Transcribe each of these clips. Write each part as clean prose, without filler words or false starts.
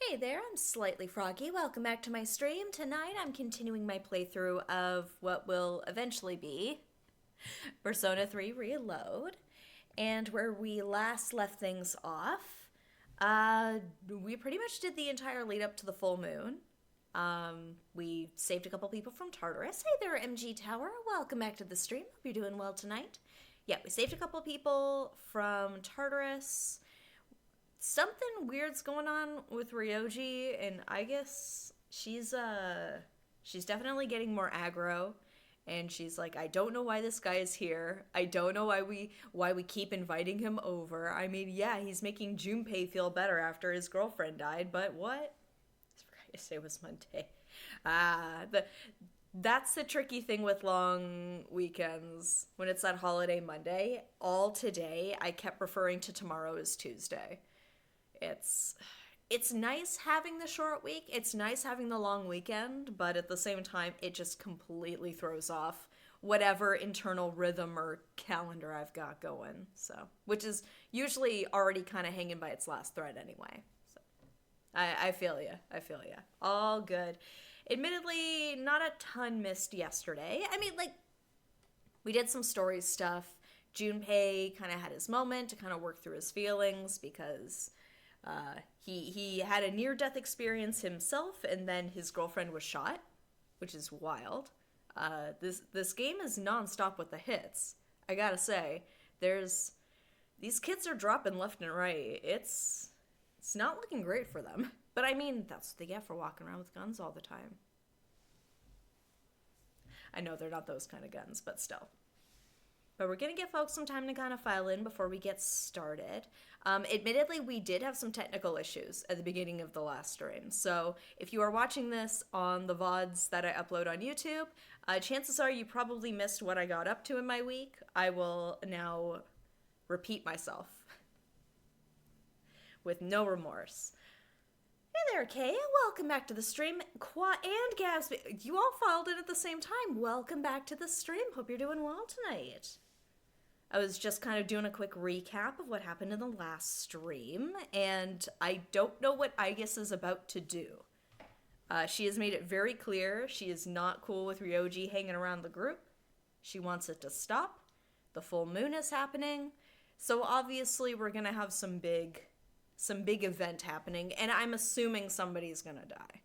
Hey there, I'm Slightly Froggy. Welcome back to my stream. Tonight I'm continuing my playthrough of what will eventually be Persona 3 Reload. And where we last left things off, uh, we pretty much did the entire lead up to the full moon. We saved a couple people from Tartarus. Hey there, MG Tower. Welcome back to the stream. Hope you're doing well tonight. Yeah, we saved a couple people from Tartarus. Something weird's going on with Ryoji, and I guess she's definitely getting more aggro, and she's like, I don't know why this guy is here. I don't know why we keep inviting him over. I mean, yeah, he's making Junpei feel better after his girlfriend died, but what? I forgot yesterday was Monday. That's the tricky thing with long weekends. When it's that holiday Monday, all today I kept referring to tomorrow as Tuesday. It's nice having the short week. It's nice having the long weekend, but at the same time it just completely throws off whatever internal rhythm or calendar I've got going. So, which is usually already kind of hanging by its last thread anyway. So, I feel ya. I feel ya. All good. Admittedly, not a ton missed yesterday. I mean, like, we did some story stuff. Junpei kind of had his moment to kind of work through his feelings because he had a near-death experience himself, and then his girlfriend was shot, which is wild. This game is non-stop with the hits. I gotta say, these kids are dropping left and right. It's not looking great for them. But I mean, that's what they get for walking around with guns all the time. I know they're not those kind of guns, but still. But we're going to give folks some time to kind of file in before we get started. Admittedly, we did have some technical issues at the beginning of the last stream. So if you are watching this on the VODs that I upload on YouTube, chances are you probably missed what I got up to in my week. I will now repeat myself with no remorse. Hey there, Kay. Welcome back to the stream. Qua and Gatsby, you all filed in at the same time. Welcome back to the stream. Hope you're doing well tonight. I was just kind of doing a quick recap of what happened in the last stream, and I don't know what Aegis is about to do. She has made it very clear she is not cool with Ryoji hanging around the group. She wants it to stop. The full moon is happening, so obviously we're gonna have some big event happening, and I'm assuming somebody's gonna die.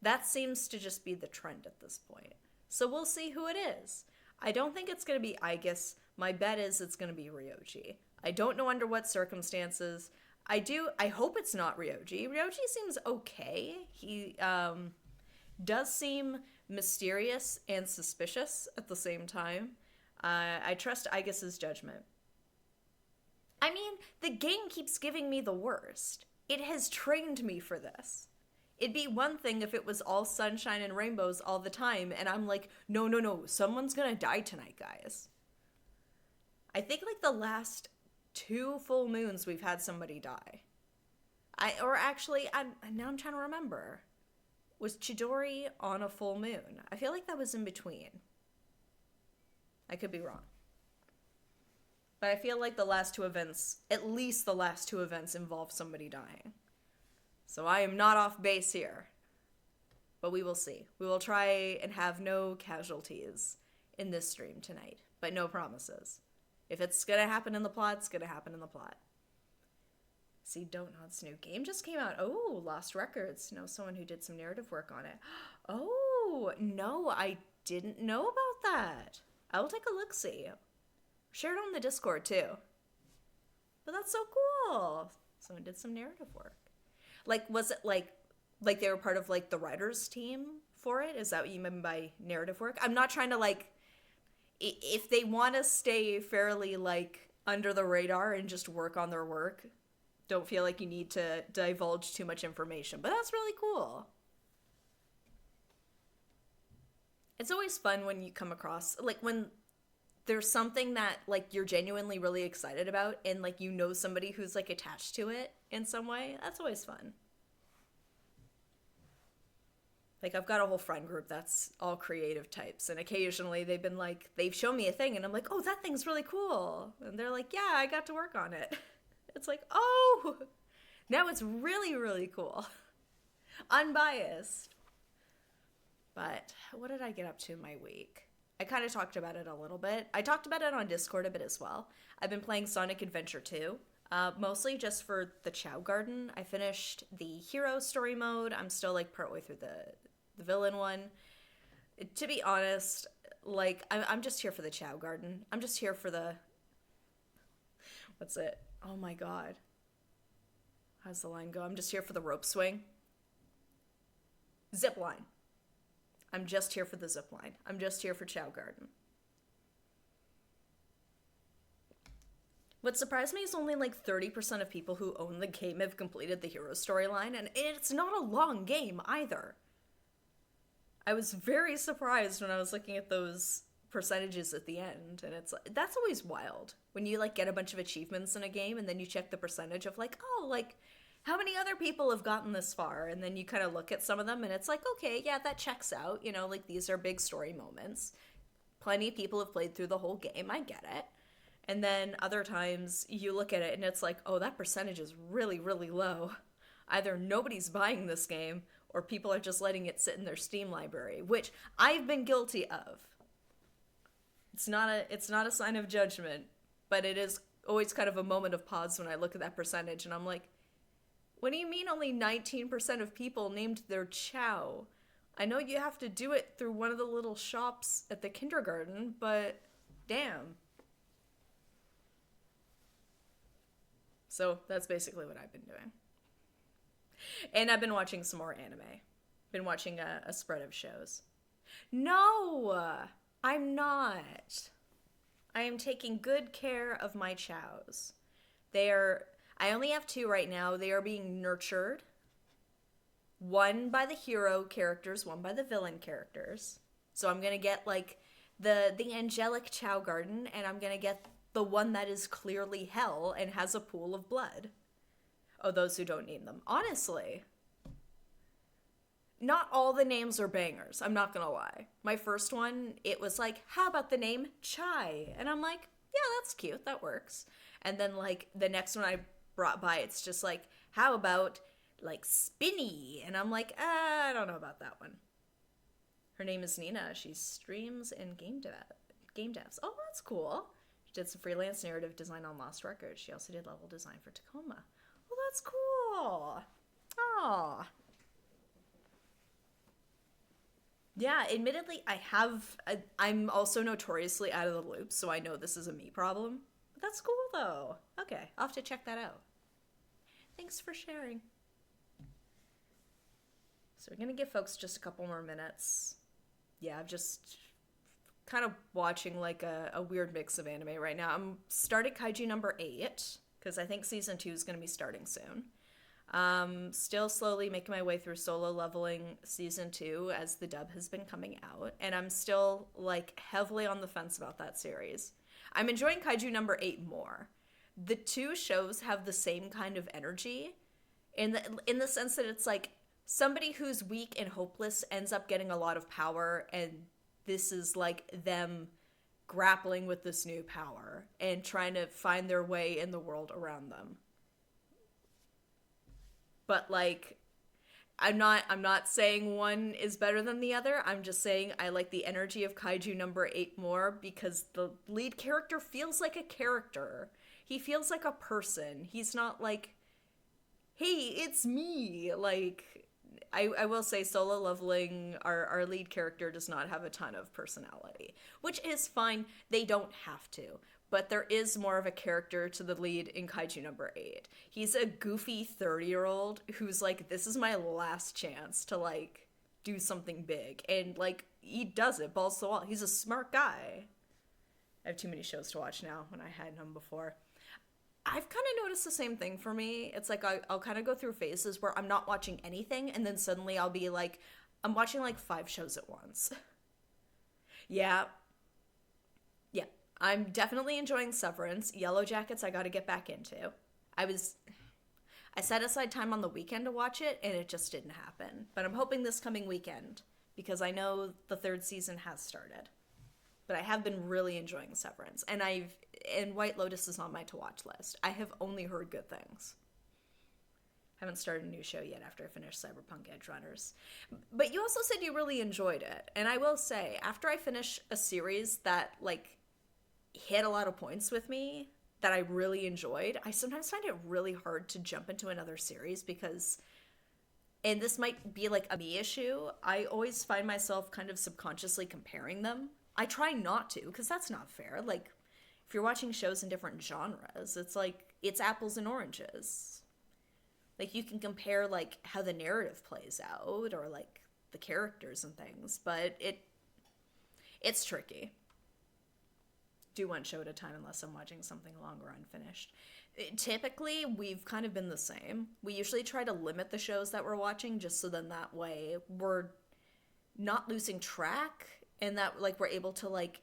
That seems to just be the trend at this point. So we'll see who it is. I don't think it's gonna be Aegis. My bet is it's gonna be Ryoji. I don't know under what circumstances. I hope it's not Ryoji. Ryoji seems okay. He does seem mysterious and suspicious at the same time. I trust Aegis's judgment. I mean, the game keeps giving me the worst. It has trained me for this. It'd be one thing if it was all sunshine and rainbows all the time, and I'm like, no, someone's gonna die tonight, guys. I think like the last 2 full moons we've had somebody die. Now I'm trying to remember. Was Chidori on a full moon? I feel like that was in between. I could be wrong. But I feel like the last 2 events, at least the last 2 events, involve somebody dying. So I am not off base here. But we will see. We will try and have no casualties in this stream tonight. But no promises. If it's gonna happen in the plot, it's gonna happen in the plot. See, Don't Nod Snoop. Game just came out. Oh, Lost Records. Know someone who did some narrative work on it. Oh, no, I didn't know about that. I will take a look-see. Shared on the Discord too. But that's so cool. Someone did some narrative work. Like, was it like they were part of like the writers team for it? Is that what you mean by narrative work? I'm not trying to like, if they want to stay fairly like under the radar and just work on their work, don't feel like you need to divulge too much information. But that's really cool. It's always fun when you come across, like when there's something that like you're genuinely really excited about and like you know somebody who's like attached to it in some way. That's always fun. Like I've got a whole friend group that's all creative types, and occasionally they've shown me a thing and I'm like, oh, that thing's really cool. And they're like, yeah, I got to work on it. It's like, oh, now it's really, really cool. Unbiased. But what did I get up to in my week? I kind of talked about it a little bit. I talked about it on Discord a bit as well. I've been playing Sonic Adventure 2, mostly just for the Chow Garden. I finished the hero story mode. I'm still like partway through the villain one. To be honest, like I'm just here for the Chow Garden. I'm just here for the what's it? Oh my god. How's the line go? I'm just here for the rope swing. Zip line. I'm just here for the zip line. I'm just here for Chow Garden. What surprised me is only like 30% of people who own the game have completed the hero storyline, and it's not a long game either. I was very surprised when I was looking at those percentages at the end, and that's always wild when you like get a bunch of achievements in a game and then you check the percentage of like, oh, like how many other people have gotten this far, and then you kind of look at some of them and it's like, okay, yeah, that checks out, like these are big story moments. Plenty of people have played through the whole game, I get it. And then other times you look at it and it's like, oh, that percentage is really, really low. Either nobody's buying this game or people are just letting it sit in their Steam library, which I've been guilty of. It's not a sign of judgment, but it is always kind of a moment of pause when I look at that percentage and I'm like, what do you mean only 19% of people named their Chow? I know you have to do it through one of the little shops at the kindergarten, but damn. So that's basically what I've been doing. And I've been watching some more anime. Been watching a spread of shows. No, I'm not. I am taking good care of my chows. I only have 2 right now. They are being nurtured. One by the hero characters, one by the villain characters. So I'm gonna get like the angelic Chow Garden, and I'm gonna get the one that is clearly hell and has a pool of blood. Oh, those who don't name them. Honestly, not all the names are bangers, I'm not gonna lie. My first one, it was like, how about the name Chai? And I'm like, yeah, that's cute, that works. And then like the next one I brought by, it's just like, how about like Spinny? And I'm like, I don't know about that one. Her name is Nina. She streams and game devs. Oh, that's cool. She did some freelance narrative design on Lost Records. She also did level design for Tacoma. Oh, that's cool. Aw. Yeah, admittedly, I'm also notoriously out of the loop, so I know this is a me problem. But that's cool, though. Okay, I'll have to check that out. Thanks for sharing. So we're gonna give folks just a couple more minutes. Yeah, I've just kind of watching like a weird mix of anime right now. I'm started Kaiju number 8, because I think season 2 is gonna be starting soon. Still slowly making my way through Solo Leveling season 2 as the dub has been coming out, and I'm still like heavily on the fence about that series. I'm enjoying Kaiju number 8 more. The 2 shows have the same kind of energy in the sense that it's like somebody who's weak and hopeless ends up getting a lot of power, and this is like them grappling with this new power and trying to find their way in the world around them. But like I'm not saying one is better than the other. I'm just saying I like the energy of Kaiju number 8 more because the lead character feels like a character. He feels like a person. He's not like, hey, it's me. Like, I will say Solo Leveling, our lead character does not have a ton of personality, which is fine. They don't have to. But there is more of a character to the lead in Kaiju number 8. He's a goofy 30-year-old who's like, this is my last chance to, like, do something big. And, like, he does it, balls to the wall. He's a smart guy. I have too many shows to watch now when I had them before. I've kind of noticed the same thing for me. It's like I'll kind of go through phases where I'm not watching anything, and then suddenly I'll be like, I'm watching, like, 5 shows at once. Yeah. I'm definitely enjoying Severance. Yellow Jackets I gotta get back into. I set aside time on the weekend to watch it, and it just didn't happen. But I'm hoping this coming weekend, because I know the 3rd season has started. But I have been really enjoying Severance, and White Lotus is on my to-watch list. I have only heard good things. Haven't started a new show yet after I finished Cyberpunk Edge Runners. But you also said you really enjoyed it. And I will say, after I finish a series that, like, hit a lot of points with me, that I really enjoyed, I sometimes find it really hard to jump into another series because, and this might be like a me issue, I always find myself kind of subconsciously comparing them. I try not to, because that's not fair. Like, if you're watching shows in different genres, it's like, it's apples and oranges. Like, you can compare, like, how the narrative plays out, or, like, the characters and things, but it's tricky. Do one show at a time unless I'm watching something long or unfinished. Typically, we've kind of been the same. We usually try to limit the shows that we're watching just so then that way we're not losing track and that, like, we're able to, like,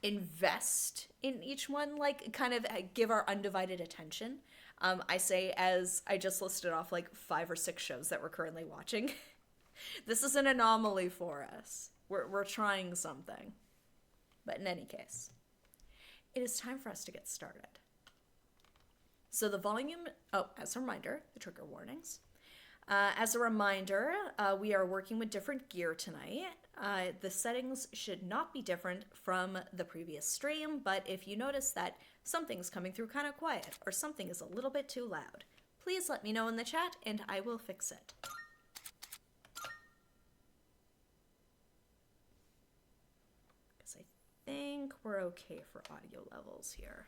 invest in each one, like, kind of give our undivided attention. I say as I just listed off, like, 5 or 6 shows that we're currently watching. This is an anomaly for us. We're trying something. But in any case, it is time for us to get started. So the volume, as a reminder, the trigger warnings. As a reminder, we are working with different gear tonight. The settings should not be different from the previous stream, but if you notice that something's coming through kind of quiet or something is a little bit too loud, please let me know in the chat and I will fix it. Because I think we're okay for audio levels here.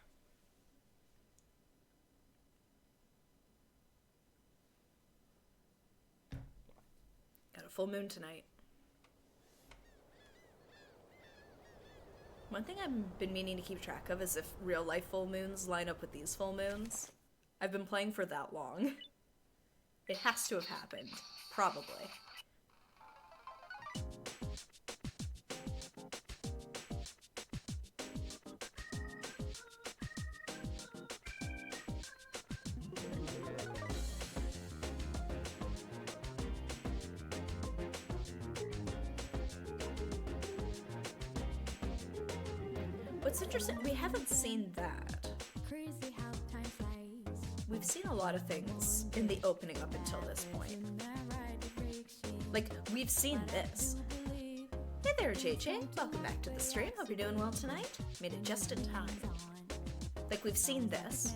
Got a full moon tonight. One thing I've been meaning to keep track of is if real life full moons line up with these full moons. I've been playing for that long. It has to have happened. Probably. What's interesting, we haven't seen that. We've seen a lot of things in the opening up until this point. Like, we've seen this. Hey there, JJ. Welcome back to the stream. Hope you're doing well tonight. Made it just in time. Like, we've seen this.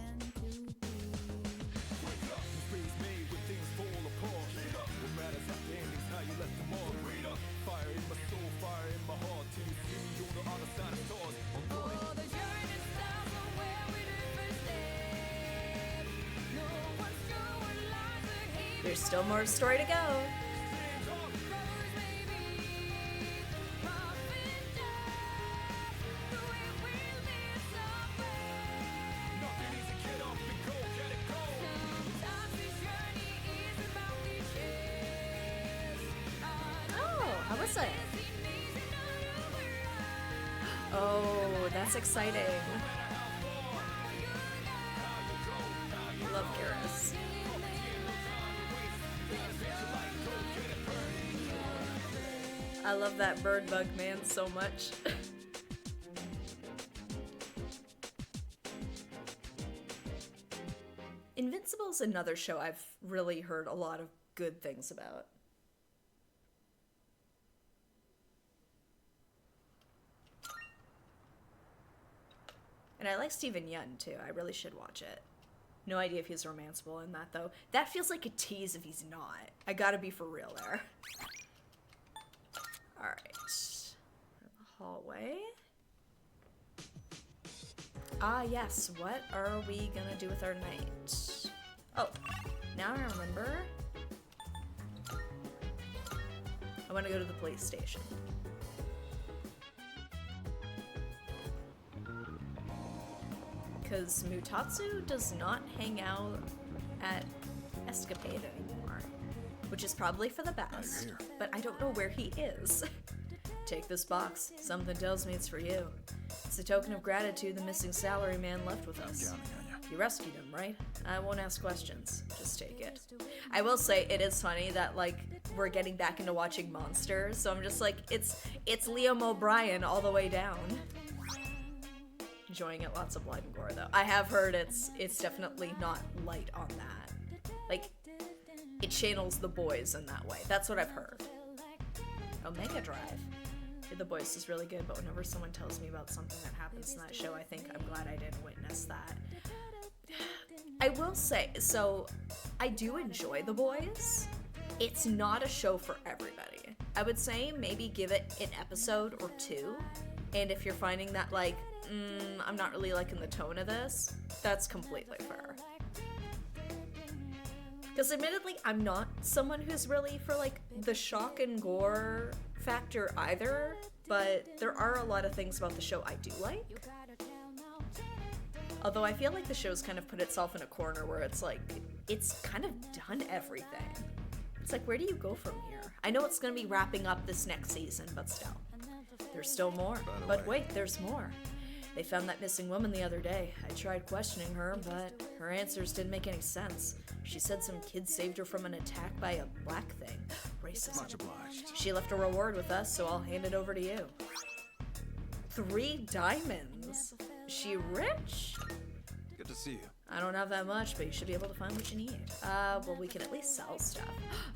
There's still more story to go. Oh, how was it? Oh, that's exciting. Love Garrus. I love that bird bug man so much. Invincible's another show I've really heard a lot of good things about. And I like Steven Yeun too. I really should watch it. No idea if he's romanceable in that though. That feels like a tease if he's not. I gotta be for real there. Alright. The hallway. Ah, yes. What are we gonna do with our night? Oh, now I remember. I want to go to the police station. Because Mutatsu does not hang out at Escapade anymore. Which is probably for the best, but I don't know where he is. Take this box. Something tells me it's for you. It's a token of gratitude the missing salaryman left with us. You rescued him, right? I won't ask questions. Just take it. I will say it is funny that, like, we're getting back into watching monsters, so I'm just like, it's Liam O'Brien all the way down. Enjoying it, lots of blood and gore though. I have heard it's definitely not light on that. Like, it channels The Boys in that way. That's what I've heard. Omega Drive. The Boys is really good, but whenever someone tells me about something that happens in that show, I think I'm glad I didn't witness that. I will say, so I do enjoy The Boys. It's not a show for everybody. I would say maybe give it an episode or two, and if you're finding that, like, I'm not really liking the tone of this, that's completely fair. Because admittedly, I'm not someone who's really for, like, the shock and gore factor either, but there are a lot of things about the show I do like. Although I feel like the show's kind of put itself in a corner where it's like, it's kind of done everything. It's like, where do you go from here? I know it's going to be wrapping up this next season, but still. There's still more. But wait, there's more. They found that missing woman the other day. I tried questioning her, but her answers didn't make any sense. She said some kid saved her from an attack by a black thing. Racism. Much obliged. She left a reward with us, so I'll hand it over to you. 3 diamonds. She rich? Good to see you. I don't have that much, but you should be able to find what you need. Well, we can at least sell stuff.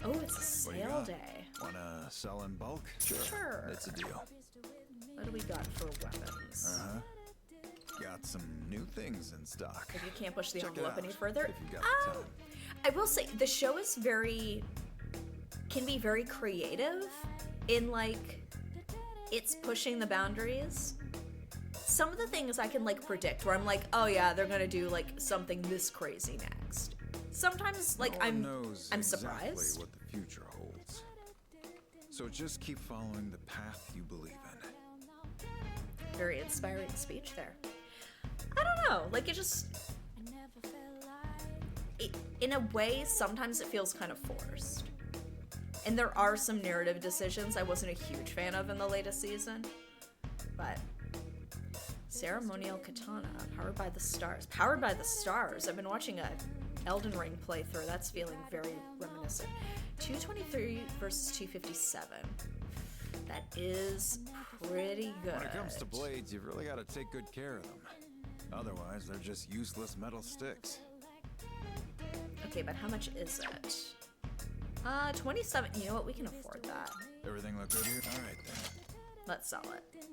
Oh, it's a sale day. Wanna sell in bulk? Sure. It's a deal. What do we got for weapons? Got some new things in stock. If you can't push the Check it envelope out, any further. if you've got the time. I will say, the show is can be very creative in, like, it's pushing the boundaries. Some of the things I can, like, predict, where I'm like, oh yeah, they're gonna do, like, something this crazy next. Sometimes, like, No one I'm knows surprised. exactly what the future holds. So just keep following the path you believe in. Very inspiring speech there. I don't know, like, in a way, sometimes it feels kind of forced. And there are some narrative decisions I wasn't a huge fan of in the latest season. But ceremonial katana, powered by the stars. Powered by the stars. I've been watching a Elden Ring playthrough. That's feeling very reminiscent. 223 versus 257. That is pretty good. When it comes to blades, you've really got to take good care of them. Otherwise, they're just useless metal sticks. Okay, but how much is it? 27. You know what? We can afford that. Everything look good here? All right, then. Let's sell it.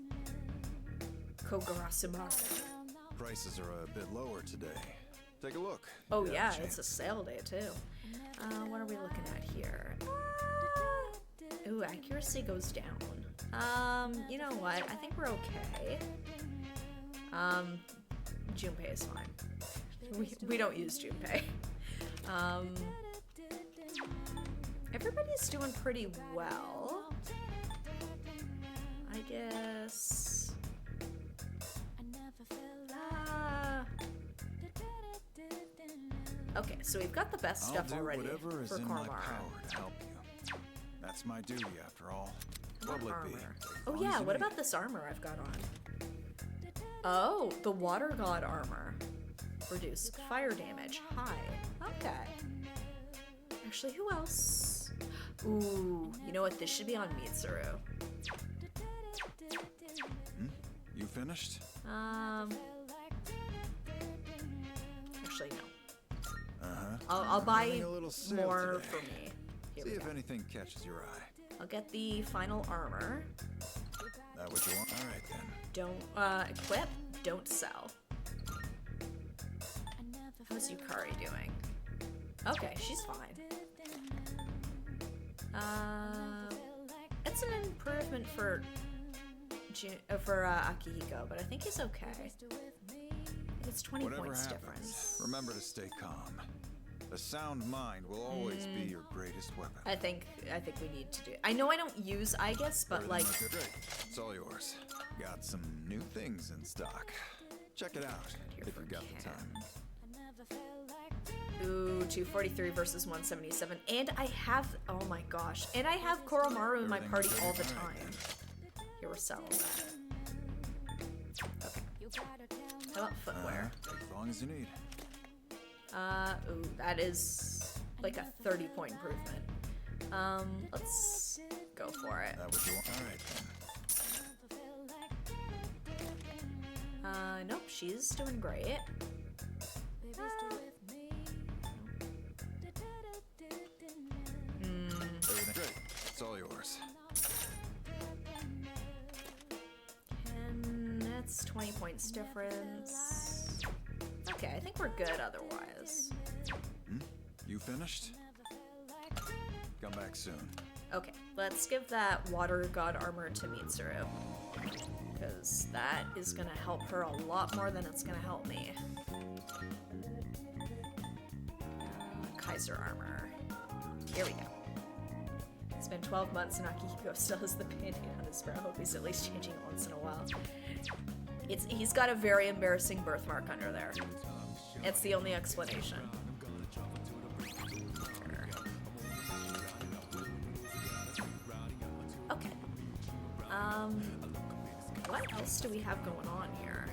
Kogarasumaru. Prices are a bit lower today. Take a look. Oh You yeah, have a it's a chance. sale day too. What are we looking at here? Ooh, accuracy goes down. You know what? I think we're okay. Junpei is fine. We don't use Junpei. Everybody's doing pretty well. I guess. Okay, so we've got the best stuff I'll do already whatever is for in my Koromara. power to help you. That's my duty, after all. What'll it be? Armor. As Oh long as yeah, you what need about this armor I've got on? Oh, the water god armor. Reduce fire damage. High. Okay. Actually, who else? Ooh, you know what? This should be on Mitsuru. You finished? Actually, no. Uh-huh. I'll buy Having a little sale more today. for me. Here See we if go. anything catches your eye. I'll get the final armor. That what you want? All right, then. Don't, equip, don't sell. How's Yukari doing? Okay, she's fine. It's an improvement for Akihiko, but I think he's okay. It's 20 Whatever points happens, difference. remember to stay calm. A sound mind will always be your greatest weapon. I think we need to do it. I know I don't use Aegis, but Everything like, looks good. Great. It's all yours. Got some new things in stock. Check it out Here if for you've got the Cam. time. ooh, 243 versus 177. And I have, oh my gosh. And I have Koromaru in my Everything party looks all good. the All right, time. then. Here, we're selling that. Okay. How about footwear? As long as you need. Ooh, that is like a 30-point improvement. Let's go for it. That what you want? All right, then. Nope, she's doing great. It's all yours. And that's 20 points difference. Okay, I think we're good otherwise. You finished? Come back soon. Okay, let's give that water god armor to Mitsuru. Because that is gonna help her a lot more than it's gonna help me. Kaiser armor. Here we go. It's been 12 months and Akihiko still has the painting on his brow. Hope he's at least changing it once in a while. He's got a very embarrassing birthmark under there. It's the only explanation. Okay. What else do we have going on here?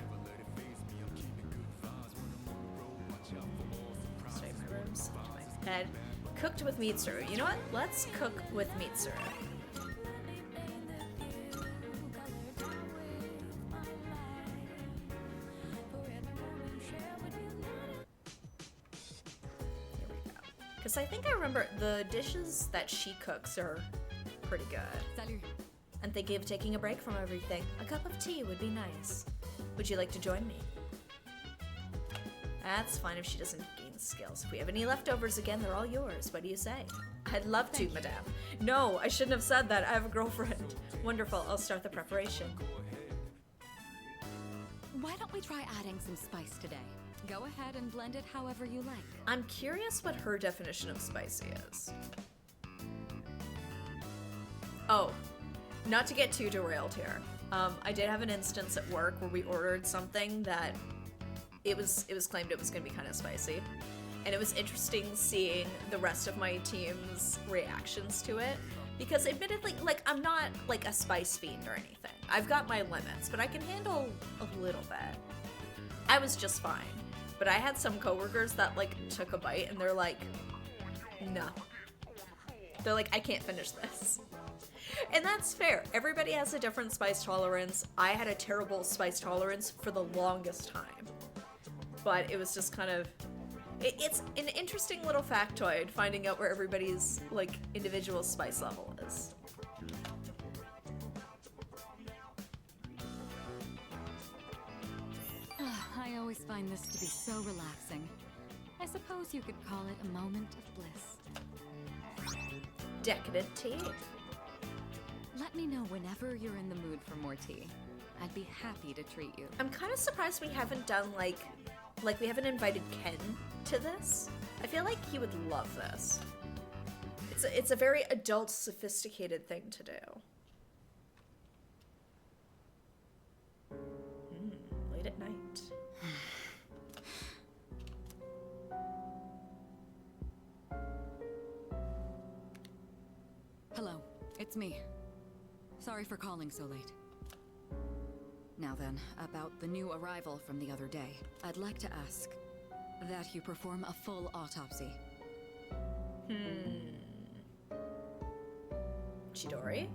Straight my rooms, to my head. Cooked with Mitsuru. You know what? Let's cook with Mitsuru. Because I think I remember the dishes that she cooks are pretty good. Salut. I'm thinking of taking a break from everything. A cup of tea would be nice. Would you like to join me? That's fine if she doesn't gain skills. If we have any leftovers again, they're all yours. What do you say? I'd love to, madame. No, I shouldn't have said that. I have a girlfriend. Wonderful. I'll start the preparation. Why don't we try adding some spice today? Go ahead and blend it however you like. I'm curious what her definition of spicy is. Oh, not to get too derailed here. I did have an instance at work where we ordered something that it was claimed it was going to be kind of spicy. And it was interesting seeing the rest of my team's reactions to it. Because admittedly, like, I'm not like a spice fiend or anything. I've got my limits, but I can handle a little bit. I was just fine. But I had some coworkers that like took a bite and they're like, no. They're like, I can't finish this. And that's fair. Everybody has a different spice tolerance. I had a terrible spice tolerance for the longest time. But it was just kind of, it's an interesting little factoid finding out where everybody's like individual spice level is. I always find this to be so relaxing. I suppose you could call it a moment of bliss. Decadent tea. Let me know whenever you're in the mood for more tea. I'd be happy to treat you. I'm kind of surprised we haven't done like we haven't invited Ken to this. I feel like he would love this. It's a very adult, sophisticated thing to do. Late at night. Hello, it's me. Sorry for calling so late. Now then, about the new arrival from the other day. I'd like to ask that you perform a full autopsy. Chidori?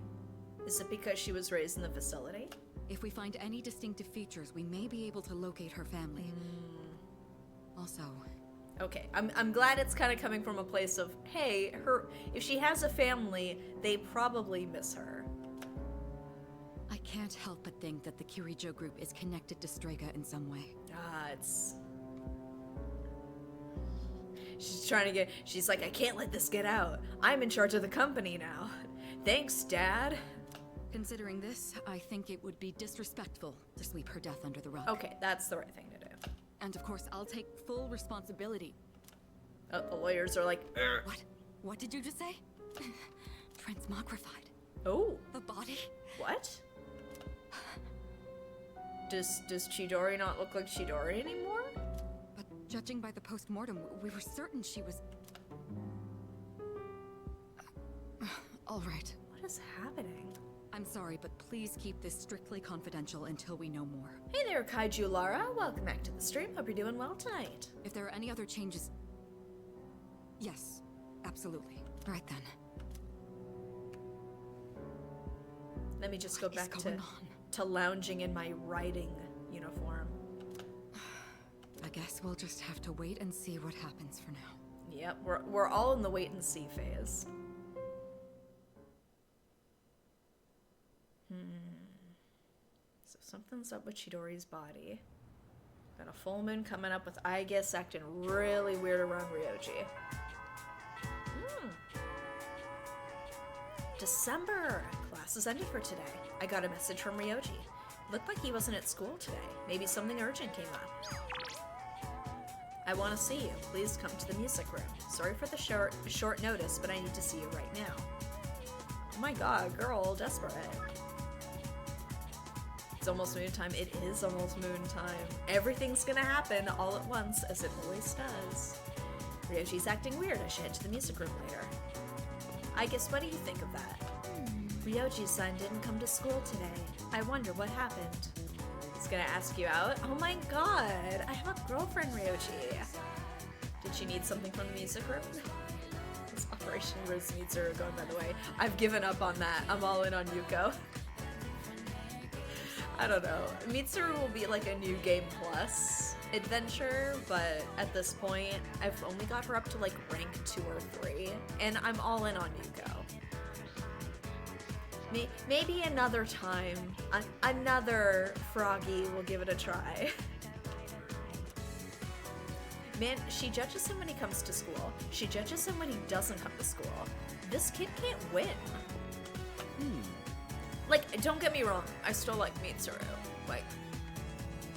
Is it because she was raised in the facility? If we find any distinctive features, we may be able to locate her family. Also, Okay, I'm glad it's kind of coming from a place of, hey, if she has a family, they probably miss her. I can't help but think that the Kirijo group is connected to Strega in some way. She's like, I can't let this get out. I'm in charge of the company now. Thanks, Dad. Considering this, I think it would be disrespectful to sweep her death under the rug. Okay, that's the right thing to do. And of course, I'll take full responsibility. Oh, the lawyers are like, "Ugh." What? What did you just say? Transmogrified. Oh, The body? what? Does Chidori not look like Chidori anymore? But judging by the post-mortem, we were certain she was... All right. What is happening? I'm sorry, but please keep this strictly confidential until we know more. Hey there, Kaiju Lara. Welcome back to the stream. Hope you're doing well tonight. If there are any other changes... Yes, absolutely. Right then. Let me just go What is back going on? to lounging in my riding uniform. I guess we'll just have to wait and see what happens for now. Yep, we're all in the wait and see phase. Something's up with Chidori's body. Got a full moon coming up with Aigis acting really weird around Ryoji. December! Class is ending for today. I got a message from Ryoji. Looked like he wasn't at school today. Maybe something urgent came up. I want to see you. Please come to the music room. Sorry for the short notice, but I need to see you right now. Oh my god, girl, desperate. It's almost moon time. It is almost moon time. Everything's gonna happen all at once, as it always does. Ryoji's acting weird. I should head to the music room later. I guess, what do you think of that? Ryoji's son didn't come to school today. I wonder what happened. He's gonna ask you out? Oh my god, I have a girlfriend, Ryoji. Did she need something from the music room? This Operation Rose Mitsuru going, by the way. I've given up on that. I'm all in on Yuko. I don't know. Mitsuru will be like a new Game Plus adventure, but at this point, I've only got her up to like rank 2 or 3, and I'm all in on Yuko. Maybe another time, another Froggy will give it a try. Man, she judges him when he comes to school. She judges him when he doesn't come to school. This kid can't win. Like, don't get me wrong, I still like Mitsuru. Like,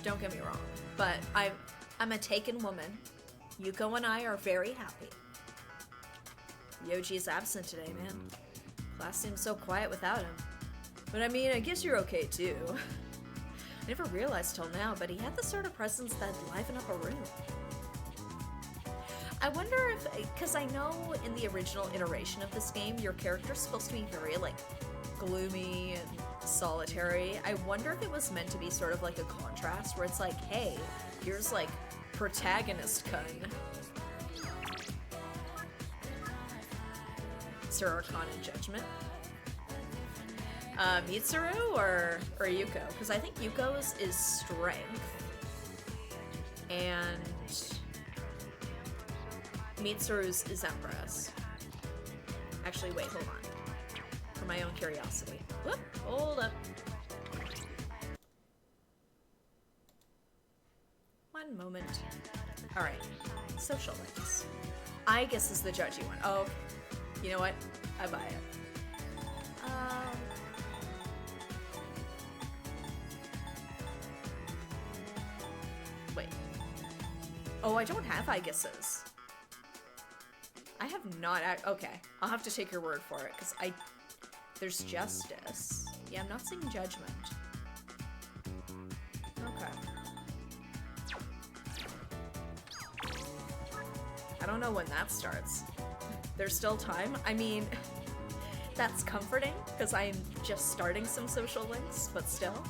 don't get me wrong. But I'm a taken woman. Yuko and I are very happy. Yoji is absent today, man. Class seems so quiet without him. But I mean, I guess you're okay too. I never realized till now, but he had the sort of presence that'd liven up a room. I wonder if, because I know in the original iteration of this game, your character's supposed to be very, like, gloomy and solitary. I wonder if it was meant to be sort of like a contrast where it's like, hey, here's like protagonist kun. Sir Arcana Judgment. Mitsuru or Yuko? Because I think Yuko's is strength. And Mitsuru's is Empress. Actually, wait, hold on. For my own curiosity. Whoop, hold up. One moment. Alright, social links. I guess is the judgy one. Oh, okay. You know what? I buy it. Wait. Oh, I don't have I guesses. I have not. Okay, I'll have to take your word for it because there's justice. Yeah, I'm not seeing judgment. Okay. I don't know when that starts. There's still time. I mean, that's comforting because I'm just starting some social links, but still.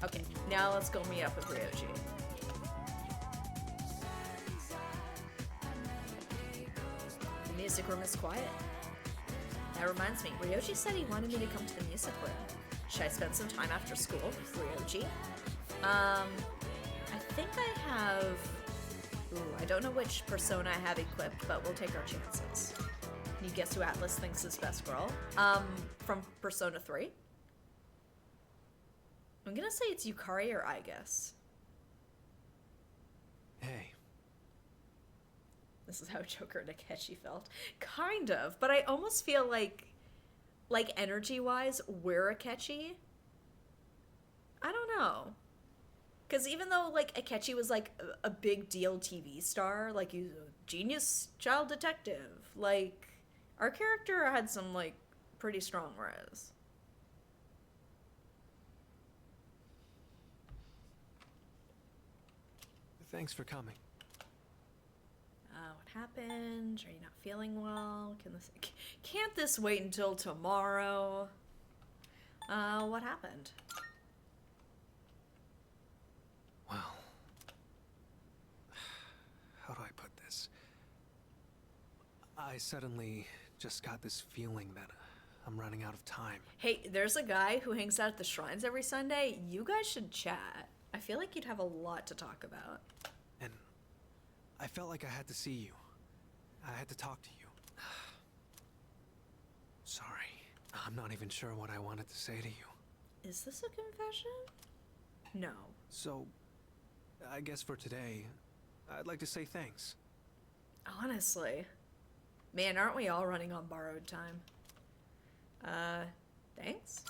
Okay, now let's go meet up with Ryoji. The music room is quiet. That reminds me, Ryoji said he wanted me to come to the music room. Should I spend some time after school with Ryoji? I think I have... Ooh, I don't know which persona I have equipped, but we'll take our chances. Can you guess who Atlas thinks is best girl? From Persona 3? I'm gonna say it's Yukari or I guess. Hey. This is how Joker Takeshi felt. Kind of, but I almost feel like energy-wise, we're Akechi. I don't know. Because even though, like, Akechi was, like, a big deal TV star, like, he's a genius child detective, like, our character had some, like, pretty strong res. Thanks for coming. What happened? Are you not feeling well? Can't this wait until tomorrow? What happened? Well, how do I put this? I suddenly just got this feeling that I'm running out of time. Hey, there's a guy who hangs out at the shrines every Sunday. You guys should chat. I feel like you'd have a lot to talk about. And I felt like I had to see you. I had to talk to you. Sorry. I'm not even sure what I wanted to say to you. Is this a confession? No. So, I guess for today, I'd like to say thanks. Honestly. Man, aren't we all running on borrowed time? Thanks?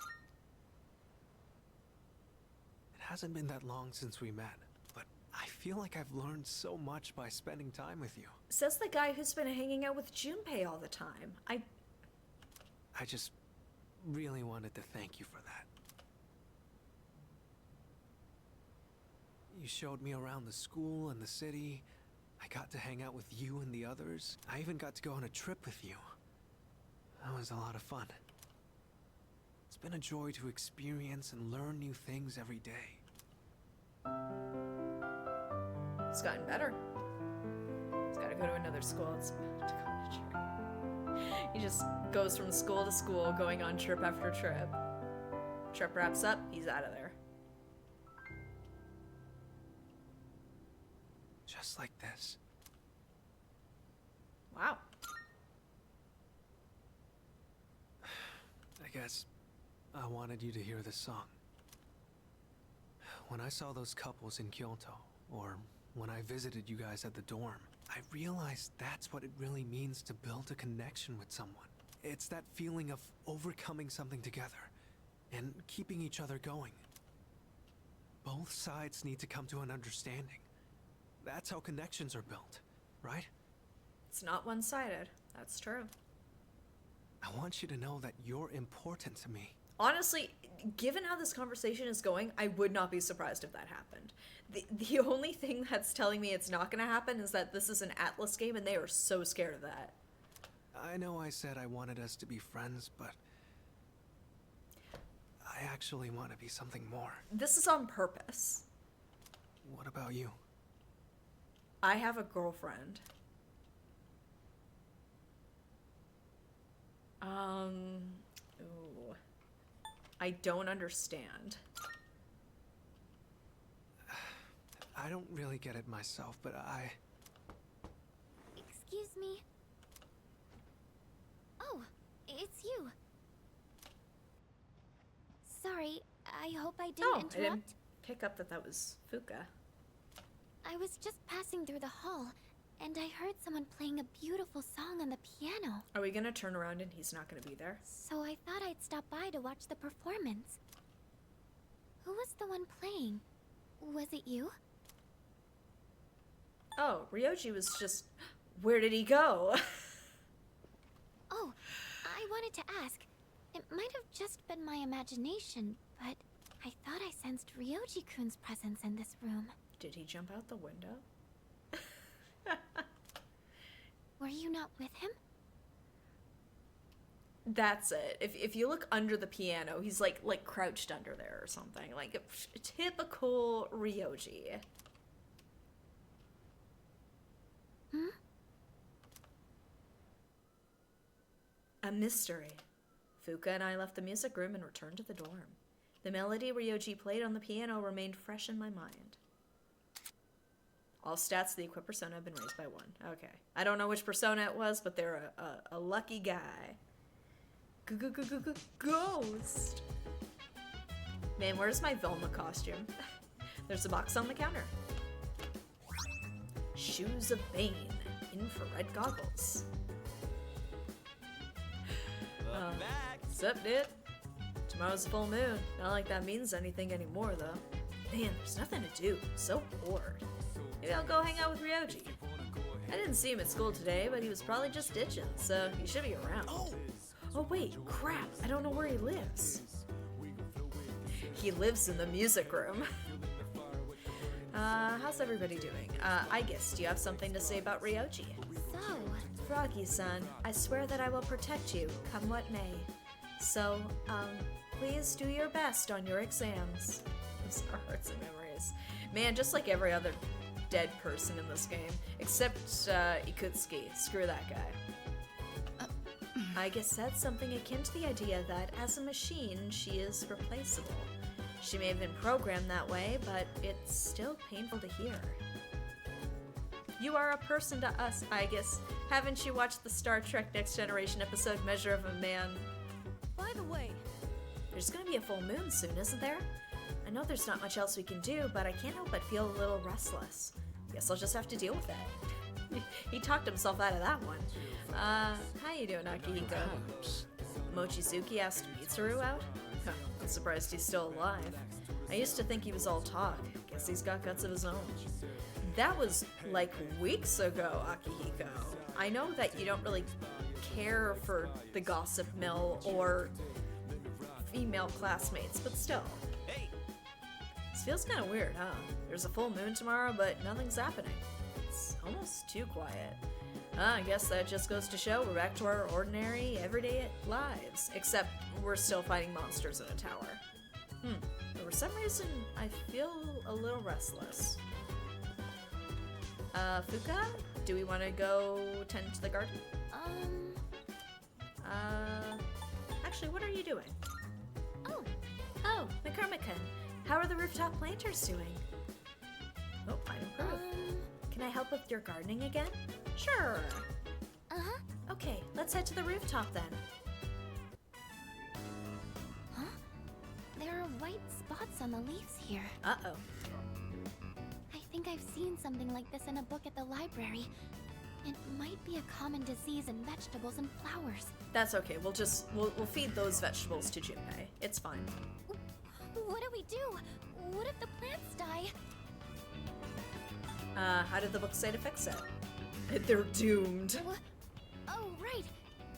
It hasn't been that long since we met, but I feel like I've learned so much by spending time with you. Says the guy who's been hanging out with Junpei all the time. I just really wanted to thank you for that. You showed me around the school and the city. I got to hang out with you and the others. I even got to go on a trip with you. That was a lot of fun. It's been a joy to experience and learn new things every day. It's gotten better. He's gotta go to another school. It's about to go on a trip. He just goes from school to school, going on trip after trip. Trip wraps up, he's out of there. Just like this. Wow. I guess I wanted you to hear this song. When I saw those couples in Kyoto, or when I visited you guys at the dorm, I realized that's what it really means to build a connection with someone. It's that feeling of overcoming something together and keeping each other going. Both sides need to come to an understanding. That's how connections are built, right? It's not one-sided. That's true. I want you to know that you're important to me. Honestly, given how this conversation is going, I would not be surprised if that happened. The only thing that's telling me it's not going to happen is that this is an Atlas game and they are so scared of that. I know I said I wanted us to be friends, but I actually want to be something more. This is on purpose. What about you? I have a girlfriend. Ooh. I don't understand. I don't really get it myself, but Excuse me. Oh, it's you. Sorry, I hope I didn't I interrupt. didn't pick up that was Fuka. I was just passing through the hall, and I heard someone playing a beautiful song on the piano. Are we gonna turn around and he's not gonna be there? So I thought I'd stop by to watch the performance. Who was the one playing? Was it you? Oh, Ryoji was just... Where did he go? Oh, I wanted to ask. It might have just been my imagination, but I thought I sensed Ryoji-kun's presence in this room. Did he jump out the window? Were you not with him? That's it. If you look under the piano, he's like crouched under there or something. Like a typical Ryoji. Hmm? A mystery. Fuka and I left the music room and returned to the dorm. The melody Ryoji played on the piano remained fresh in my mind. All stats of the equipped persona have been raised by 1. Okay. I don't know which persona it was, but they're a lucky guy. Ghost! Man, where's my Velma costume? There's a box on the counter. Shoes of Bane. Infrared goggles. Sup, dude? Tomorrow's a full moon. Not like that means anything anymore, though. Man, there's nothing to do. So bored. Maybe I'll go hang out with Ryoji. I didn't see him at school today, but he was probably just ditching, so he should be around. Oh wait, crap. I don't know where he lives. He lives in the music room. How's everybody doing? Aigis, do you have something to say about Ryoji? So, Froggy-san, I swear that I will protect you, come what may. So, please do your best on your exams. Those are hearts and memories. Man, just like every other dead person in this game, except Ikutsuki. Screw that guy. Aigis said something akin to the idea that as a machine, she is replaceable. She may have been programmed that way, but it's still painful to hear. You are a person to us, Aigis. Haven't you watched the Star Trek Next Generation episode Measure of a Man? By the way, There's gonna be a full moon soon, isn't there? I know there's not much else we can do, but I can't help but feel a little restless. Guess I'll just have to deal with it. He talked himself out of that one. How you doing, Akihiko? Mochizuki asked Mitsuru out? Huh, I'm surprised he's still alive. I used to think he was all talk. Guess he's got guts of his own. That was like weeks ago, Akihiko. I know that you don't really care for the gossip mill or female classmates, but still. This feels kind of weird, huh? There's a full moon tomorrow, but nothing's happening. It's almost too quiet. I guess that just goes to show we're back to our ordinary, everyday lives. Except we're still fighting monsters in a tower. But for some reason, I feel a little restless. Fuka? Do we want to go tend to the garden? Actually, what are you doing? Oh, McCormick-kun. How are the rooftop planters doing? Oh, might improve. Can I help with your gardening again? Sure. Okay, let's head to the rooftop then. Huh? There are white spots on the leaves here. Uh-oh. I think I've seen something like this in a book at the library. It might be a common disease in vegetables and flowers. That's okay. We'll feed those vegetables to Junpei. It's fine. What do we do? What if the plants die? How did the book say to fix it? They're doomed. Oh, right.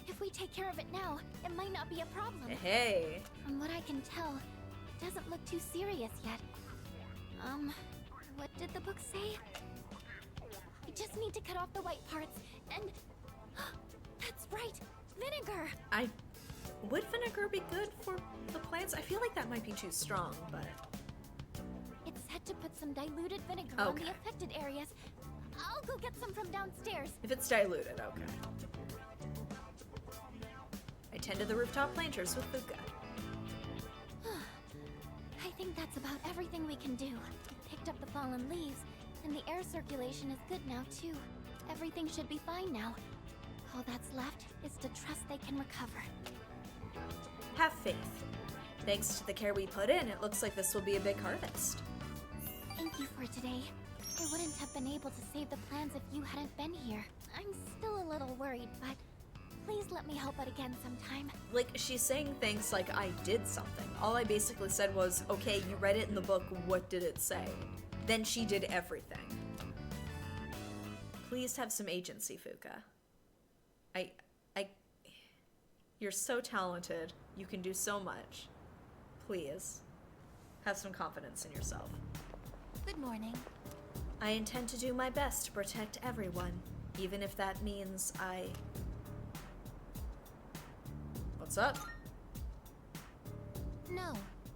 If we take care of it now, it might not be a problem. Hey. From what I can tell, it doesn't look too serious yet. What did the book say? We just need to cut off the white parts and... That's right! Vinegar! Would vinegar be good for the plants? I feel like that might be too strong, but... It said to put some diluted vinegar on Okay. the affected areas. I'll go get some from downstairs. If it's diluted, okay. I tended the rooftop planters with Fuka. I think that's about everything we can do. We picked up the fallen leaves, and the air circulation is good now, too. Everything should be fine now. All that's left is to trust they can recover. Have faith. Thanks to the care we put in, it looks like this will be a big harvest. Thank you for today. I wouldn't have been able to save the plans if you hadn't been here. I'm still a little worried, but please let me help out again sometime. Like, she's saying things like I did something. All I basically said was, okay, you read it in the book, what did it say? Then she did everything. Please have some agency, Fuka. You're so talented. You can do so much. Please, have some confidence in yourself. Good morning. I intend to do my best to protect everyone, even if that means I... What's up? No.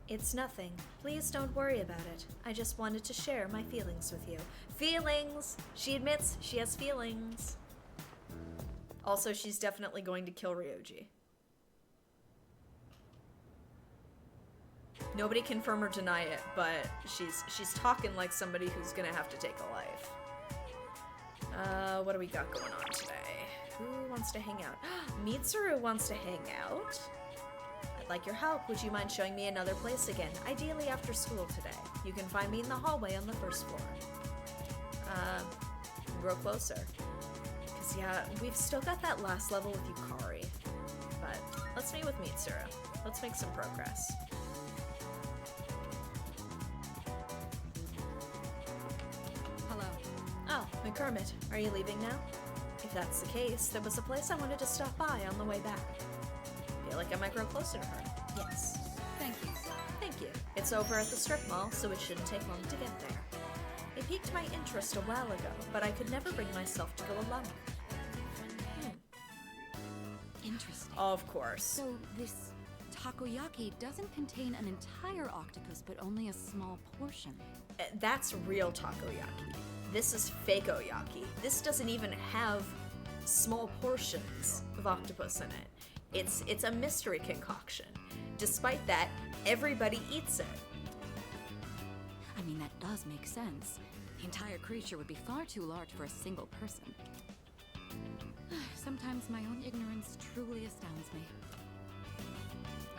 It's nothing. Please don't worry about it. I just wanted to share my feelings with you. Feelings! She admits she has feelings. Also, she's definitely going to kill Ryoji. Nobody confirm or deny it, but she's talking like somebody who's gonna have to take a life. What do we got going on today? Who wants to hang out? Mitsuru wants to hang out. I'd like your help. Would you mind showing me another place again? Ideally after school today. You can find me in the hallway on the first floor. Grow closer. Cause yeah, we've still got that last level with Yukari. But let's meet with Mitsuru. Let's make some progress. Hello. Oh, McCormick, are you leaving now? If that's the case, there was a place I wanted to stop by on the way back. Feel like I might grow closer to her. Yes. Thank you. Thank you. It's over at the strip mall, so it shouldn't take long to get there. It piqued my interest a while ago, but I could never bring myself to go alone. Interesting. Of course. So this takoyaki doesn't contain an entire octopus, but only a small portion. That's real takoyaki. This is fake-oyaki. This doesn't even have small portions of octopus in it. It's a mystery concoction. Despite that, everybody eats it. I mean, that does make sense. The entire creature would be far too large for a single person. Sometimes my own ignorance truly astounds me.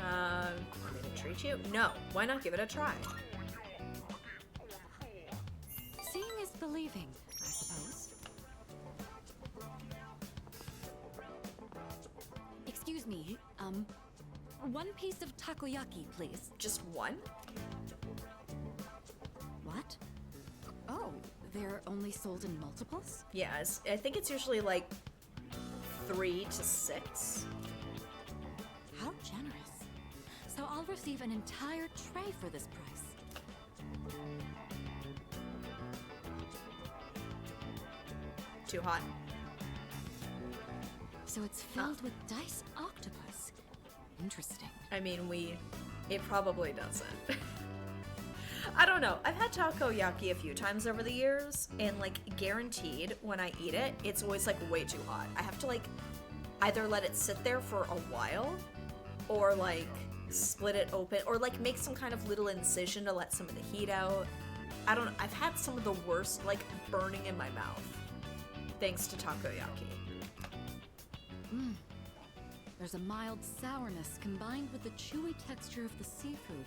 Want me to treat you? No. Why not give it a try? thing, I suppose. Excuse me, one piece of takoyaki, please. Just one? What? Oh, they're only sold in multiples? Yeah, I think it's usually like 3 to 6. How generous. So I'll receive an entire tray for this price. Too hot. So it's filled with diced octopus. Interesting. I mean, it probably doesn't. I don't know. I've had takoyaki a few times over the years, and like guaranteed when I eat it, it's always like way too hot. I have to like either let it sit there for a while or like split it open or like make some kind of little incision to let some of the heat out. I don't know. I've had some of the worst like burning in my mouth thanks to takoyaki. There's a mild sourness combined with the chewy texture of the seafood.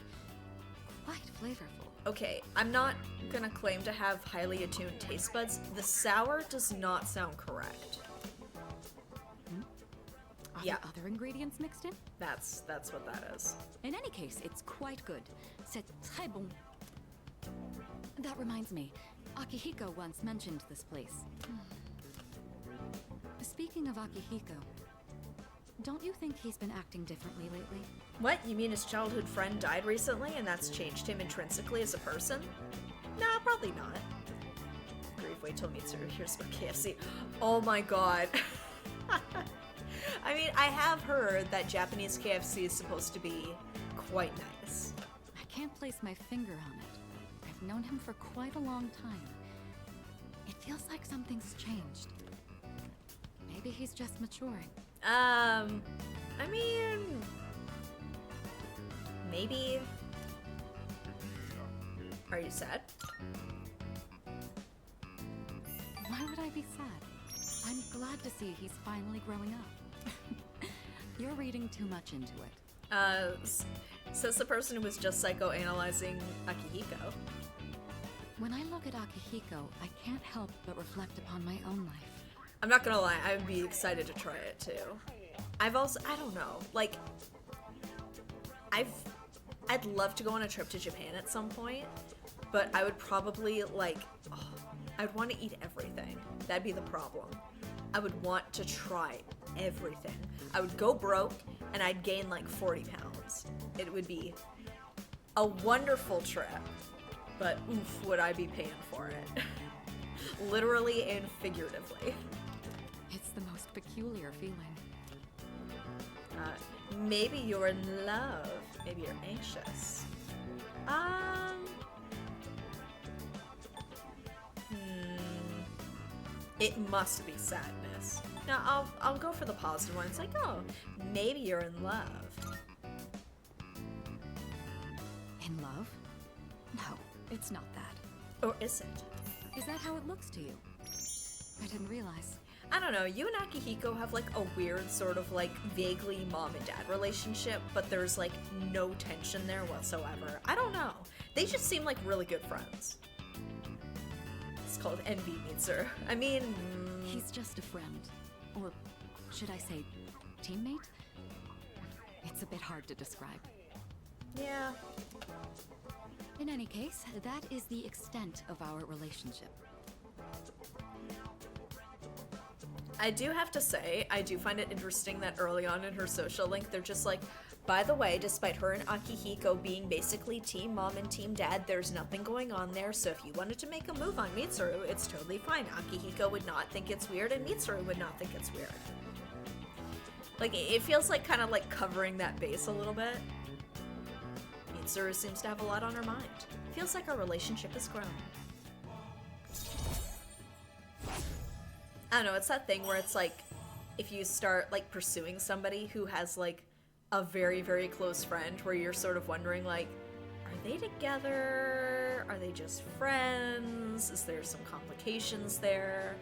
Quite flavorful. Okay, I'm not gonna claim to have highly attuned taste buds. The sour does not sound correct. Are Yeah. there other ingredients mixed in? That's what that is. In any case, it's quite good. C'est très bon. That reminds me, Akihiko once mentioned this place. Speaking of Akihiko, don't you think he's been acting differently lately? What? You mean his childhood friend died recently and that's changed him intrinsically as a person? Nah, probably not. Grief, wait till Mitsuru hears about KFC. Oh my god. I mean, I have heard that Japanese KFC is supposed to be quite nice. I can't place my finger on it, but I've known him for quite a long time. It feels like something's changed. Maybe he's just maturing. I mean, maybe. Are you sad? Why would I be sad? I'm glad to see he's finally growing up. You're reading too much into it. Says the person who was just psychoanalyzing Akihiko. When I look at Akihiko, I can't help but reflect upon my own life. I'm not gonna lie, I would be excited to try it too. I don't know, like, I'd love to go on a trip to Japan at some point, but I would probably, like, I'd want to eat everything. That'd be the problem. I would want to try everything. I would go broke, and I'd gain, like, 40 pounds. It would be a wonderful trip, but oof, would I be paying for it. Literally and figuratively. It's the most peculiar feeling. Maybe you're in love. Maybe you're anxious. It must be sadness. Now, I'll go for the positive one. It's like, oh, maybe you're in love. In love? No, it's not that. Or is it? Is that how it looks to you? I didn't realize. I don't know, you and Akihiko have like a weird sort of like vaguely mom and dad relationship, but there's like no tension there whatsoever. I don't know. They just seem like really good friends. It's called envy, Mitsuru. I mean... He's just a friend. Or should I say, teammate? It's a bit hard to describe. Yeah. In any case, that is the extent of our relationship. I do have to say, I do find it interesting that early on in her social link, they're just like, by the way, despite her and Akihiko being basically team mom and team dad, there's nothing going on there, so if you wanted to make a move on Mitsuru, it's totally fine. Akihiko would not think it's weird, and Mitsuru would not think it's weird. Like, it feels like kind of like covering that base a little bit. Mitsuru seems to have a lot on her mind. Feels like our relationship is growing. I don't know, it's that thing where it's like, if you start like pursuing somebody who has like a very, very close friend where you're sort of wondering like, are they together? Are they just friends? Is there some complications there?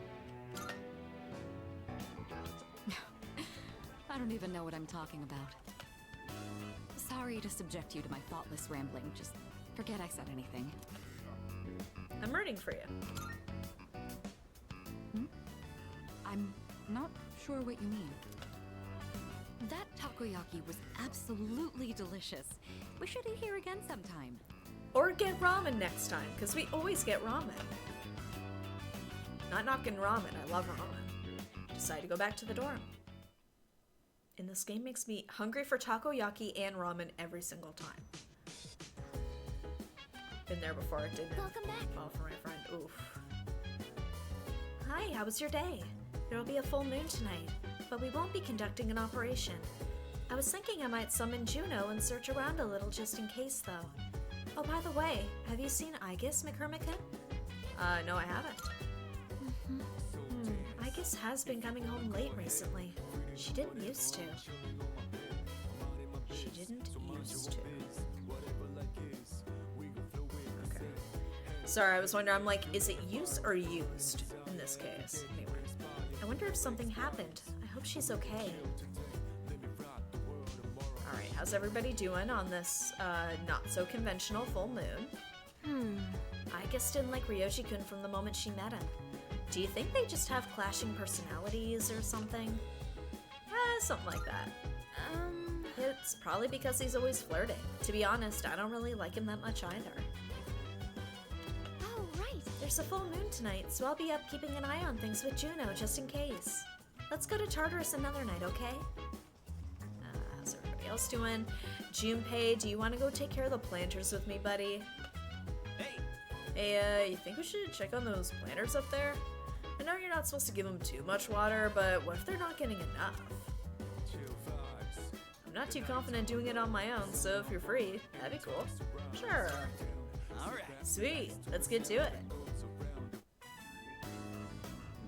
I don't even know what I'm talking about. Sorry to subject you to my thoughtless rambling. Just forget I said anything. I'm rooting for you. not sure what you mean. That takoyaki was absolutely delicious. We should eat here again sometime. Or get ramen next time, because we always get ramen. Not knocking ramen, I love ramen. Decide to go back to the dorm. And this game makes me hungry for takoyaki and ramen every single time. Been there before, it didn't. Welcome back. Oh, for my friend. Oof. Hi, how was your day? There will be a full moon tonight, but we won't be conducting an operation. I was thinking I might summon Juno and search around a little just in case, though. Oh, by the way, have you seen Aegis McCormicken? No, I haven't. Aegis has been coming home late recently. She didn't used to. She didn't used to. Okay. Sorry, I was wondering, I'm like, is it use or used in this case? Anyway. I wonder if something happened. I hope she's okay. Alright, how's everybody doing on this not so conventional full moon? Aegis didn't like Ryoji-kun from the moment she met him. Do you think they just have clashing personalities or something? Something like that. It's probably because he's always flirting. To be honest, I don't really like him that much either. Oh, right. There's a full moon tonight, so I'll be up keeping an eye on things with Juno just in case. Let's go to Tartarus another night, okay? How's everybody else doing? Junpei, do you want to go take care of the planters with me, buddy? Hey, you think we should check on those planters up there? I know you're not supposed to give them too much water, but what if they're not getting enough? I'm not too confident doing it on my own, so if you're free, that'd be cool. Sure. Alright. Sweet, let's get to it.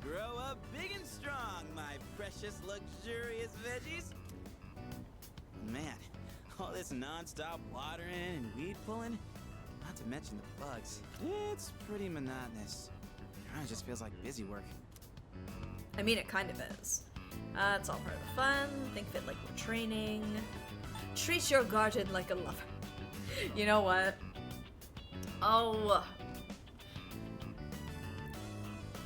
Grow up big and strong, my precious, luxurious veggies. Man, all this non-stop watering and weed pulling, not to mention the bugs, it's pretty monotonous. It just feels like busy work. I mean, it kind of is. It's all part of the fun. Think of it like we're training. Treat your garden like a lover. You know what? Oh.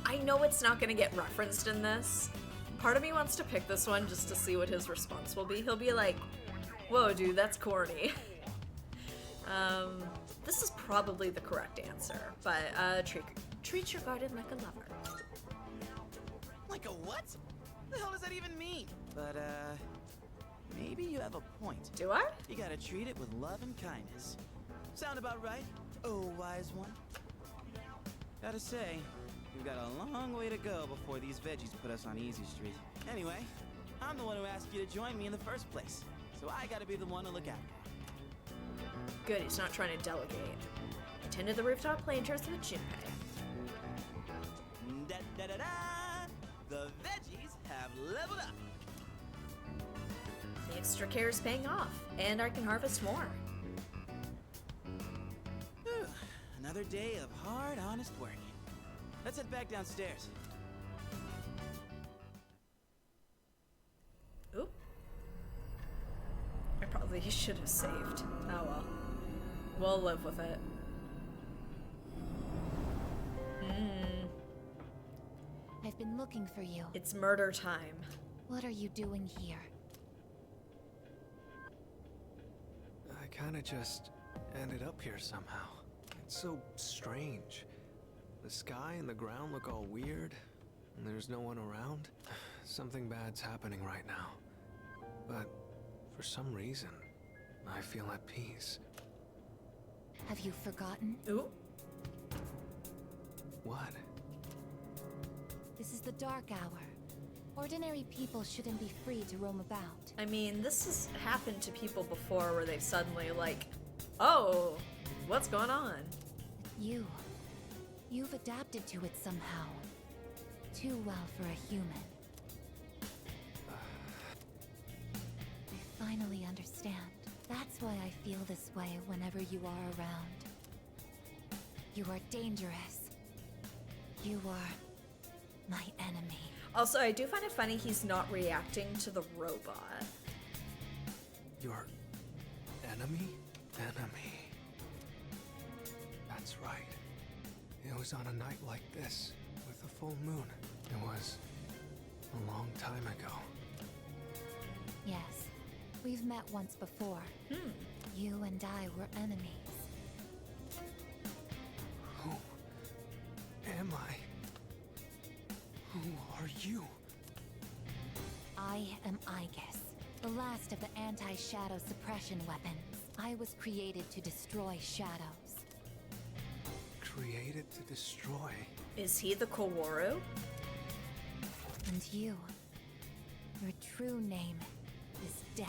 I know it's not gonna get referenced in this. Part of me wants to pick this one just to see what his response will be. He'll be like, whoa, dude, that's corny. This is probably the correct answer, but treat your garden like a lover. Like a what? The hell does that even mean? But, maybe you have a point. Do I? You gotta treat it with love and kindness. Sound about right? Oh, wise one. Gotta say, we've got a long way to go before these veggies put us on Easy Street. Anyway, I'm the one who asked you to join me in the first place, so I gotta be the one to look after. Good, he's not trying to delegate. Attend to the rooftop planters with Junpei. Da da da da! The veggies have leveled up. The extra care is paying off, and I can harvest more. Whew, another day of hard, honest work. Let's head back downstairs. Oop. I probably should have saved. Oh well. We'll live with it. I've been looking for you. It's murder time. What are you doing here? I kinda just ended up here somehow. It's so strange. The sky and the ground look all weird, and there's no one around. Something bad's happening right now. But for some reason, I feel at peace. Have you forgotten? Ooh. What? This is the dark hour. Ordinary people shouldn't be free to roam about. I mean, this has happened to people before where they've suddenly like, oh, what's going on? You've adapted to it somehow. Too well for a human. I finally understand. That's why I feel this way whenever you are around. You are dangerous. You are my enemy. Also, I do find it funny he's not reacting to the robot. Your enemy? Enemy. That's right. It was on a night like this, with a full moon. It was A long time ago. Yes, we've met once before. You and I were enemies. Who am I? Who are you? I am Aegis, the last of the anti-shadow suppression weapons. I was created to destroy shadows. Created to destroy. Is he the Kaworu? And you, your true name is Death.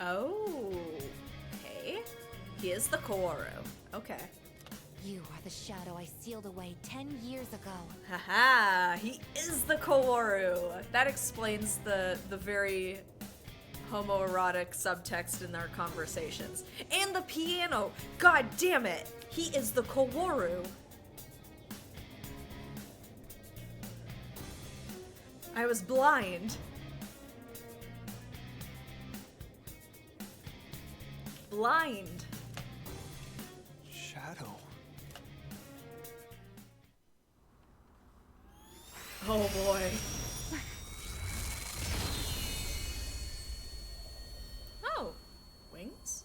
Oh, okay. He is the Kaworu. Okay. You are the shadow I sealed away 10 years ago. Haha, he is the Kaworu. That explains the very homoerotic subtext in our conversations. And the piano. God damn it. He is the Kaworu. I was blind. Blind. Shadow. Oh boy. Oh, wings?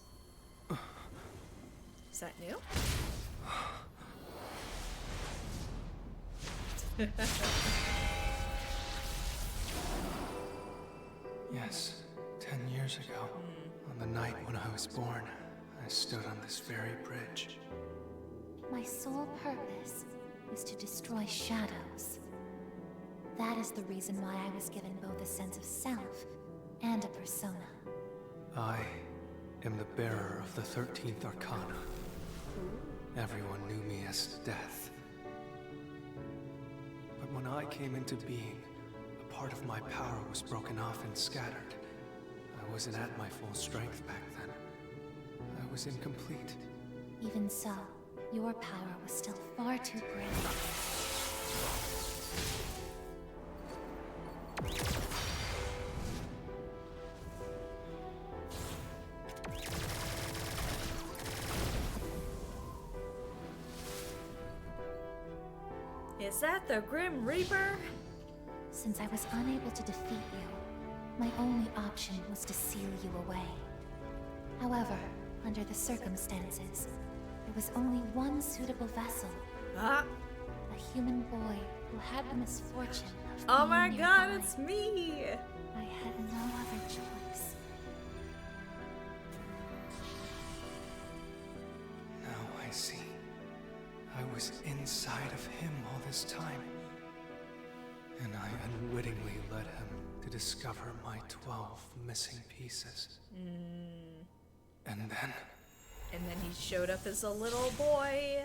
Is that new? Yes, 10 years ago. On the night when I was born, I stood on this very bridge. My sole purpose is to destroy shadows. That is the reason why I was given both a sense of self and a persona. I am the bearer of the 13th Arcana. Everyone knew me as Death. But when I came into being, a part of my power was broken off and scattered. I wasn't at my full strength back then. I was incomplete. Even so, your power was still far too great. Is that the Grim Reaper? Since I was unable to defeat you, my only option was to seal you away. However, under the circumstances, there was only one suitable vessel. Ah. A human boy who had the misfortune of Oh being my god, nearby. it's me! I had no other choice. Now I see. I was inside of him all this time. And I unwittingly led him to discover my 12 missing pieces. And then... And then he showed up as a little boy.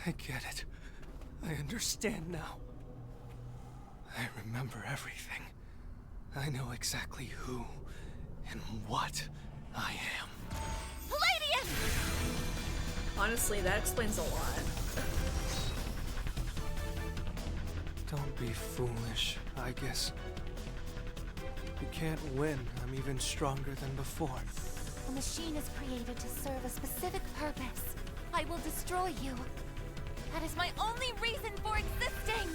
I get it. I understand now. I remember everything. I know exactly who and what I am. Palladium! Honestly, that explains a lot. Don't be foolish, I guess. You can't win. I'm even stronger than before. A machine is created to serve a specific purpose. I will destroy you. That is my only reason for existing!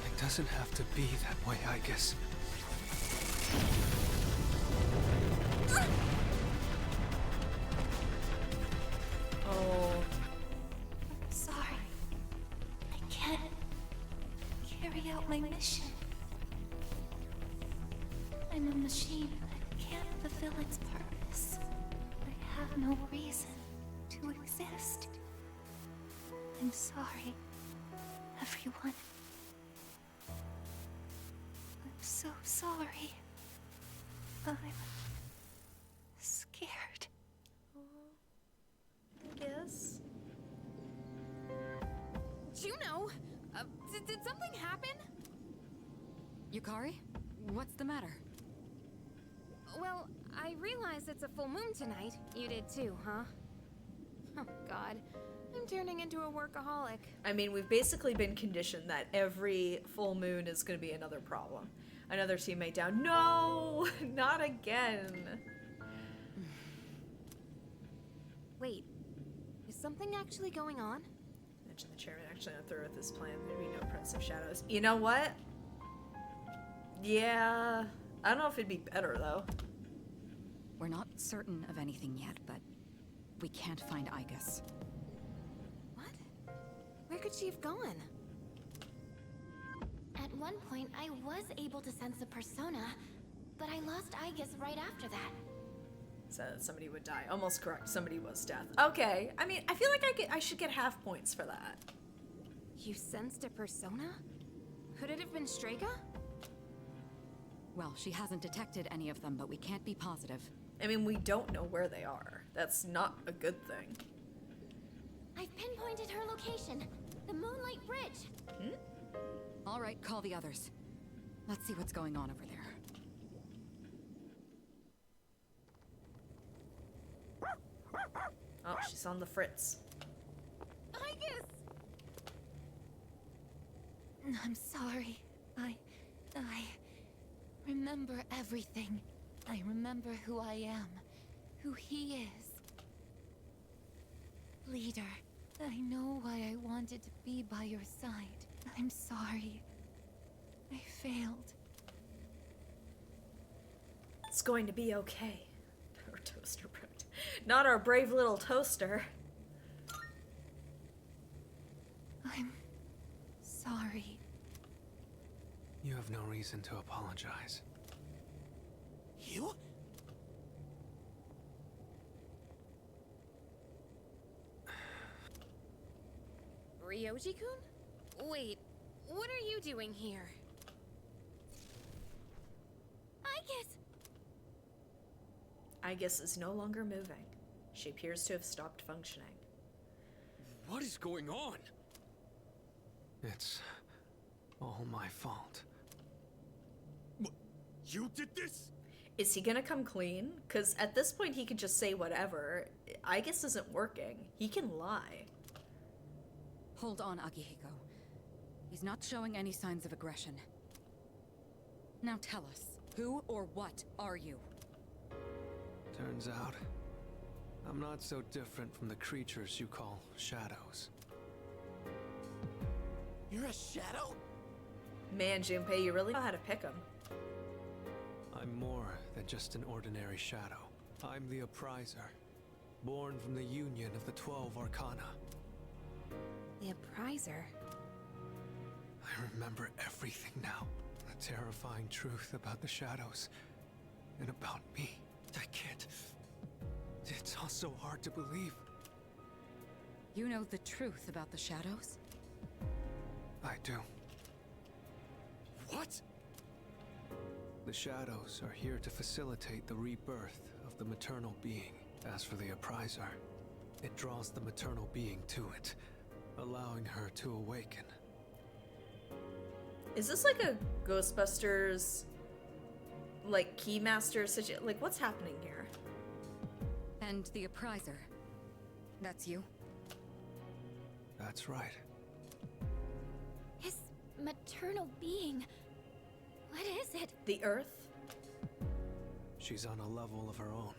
It doesn't have to be that way, I guess. Oh. Sorry. I can't carry out my mission. I'm a machine that can't fulfill its purpose. I have no reason to exist. I'm sorry, everyone. I'm so sorry. I'm scared. I guess. Juno! Did something happen? Yukari? What's the matter? Well, I realize it's a full moon tonight. You did too, huh? Oh, God. I'm turning into a workaholic. I mean, we've basically been conditioned that every full moon is going to be another problem. Another teammate down. No! Not again! Wait, is something actually going on? Mention the chairman actually went through with this plan. There'd be no Prince of Shadows. You know what? Yeah. I don't know if it'd be better, though. We're not certain of anything yet, but we can't find Igus. What? Where could she have gone? At one point, I was able to sense a persona, but I lost Igus right after that. Said somebody would die. Almost correct. Somebody was death. Okay. I mean, I feel like I should get half points for that. You sensed a persona? Could it have been Strega? Well, she hasn't detected any of them, but we can't be positive. I mean, we don't know where they are. That's not a good thing. I've pinpointed her location. The Moonlight Bridge. All right, call the others. Let's see what's going on over there. Oh, she's on the fritz. Igus! I'm sorry. I remember everything. I remember who I am, who he is. Leader, I know why I wanted to be by your side. I'm sorry. I failed. It's going to be okay. Our toaster bread. Not our brave little toaster. I'm sorry. You have no reason to apologize. You? Ryoji-kun? Wait, what are you doing here? Igus is no longer moving. She appears to have stopped functioning. What is going on? It's all my fault. What? You did this? Is he gonna come clean? Because at this point he could just say whatever. Igus isn't working. He can lie. Hold on, Akihiko. He's not showing any signs of aggression. Now tell us, who or what are you? Turns out, I'm not so different from the creatures you call shadows. You're a shadow? Man, Junpei, you really know how to pick him. I'm more than just an ordinary shadow. I'm the Appriser, born from the union of the 12 Arcana. The Appriser? I remember everything now. The terrifying truth about the shadows, and about me. I can't... It's all so hard to believe. You know the truth about the shadows? I do. What? The shadows are here to facilitate the rebirth of the maternal being. As for the Appriser, it draws the maternal being to it, allowing her to awaken. Is this like a Ghostbusters, like, Keymaster situation? Like, what's happening here? And the Appriser. That's you? That's right. His maternal being. What is it? The Earth? She's on a level of her own.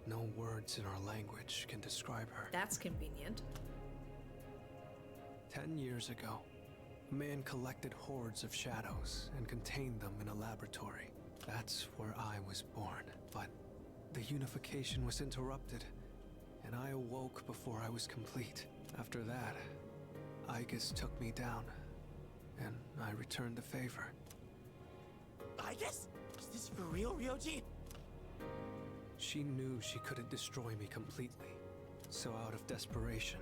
No words in our language can describe her. That's convenient. 10 years ago, a man collected hordes of shadows and contained them in a laboratory. That's where I was born, but the unification was interrupted, and I awoke before I was complete. After that, Igus took me down, and I returned the favor. Igus? Is this for real, Ryoji? She knew she couldn't destroy me completely, so out of desperation,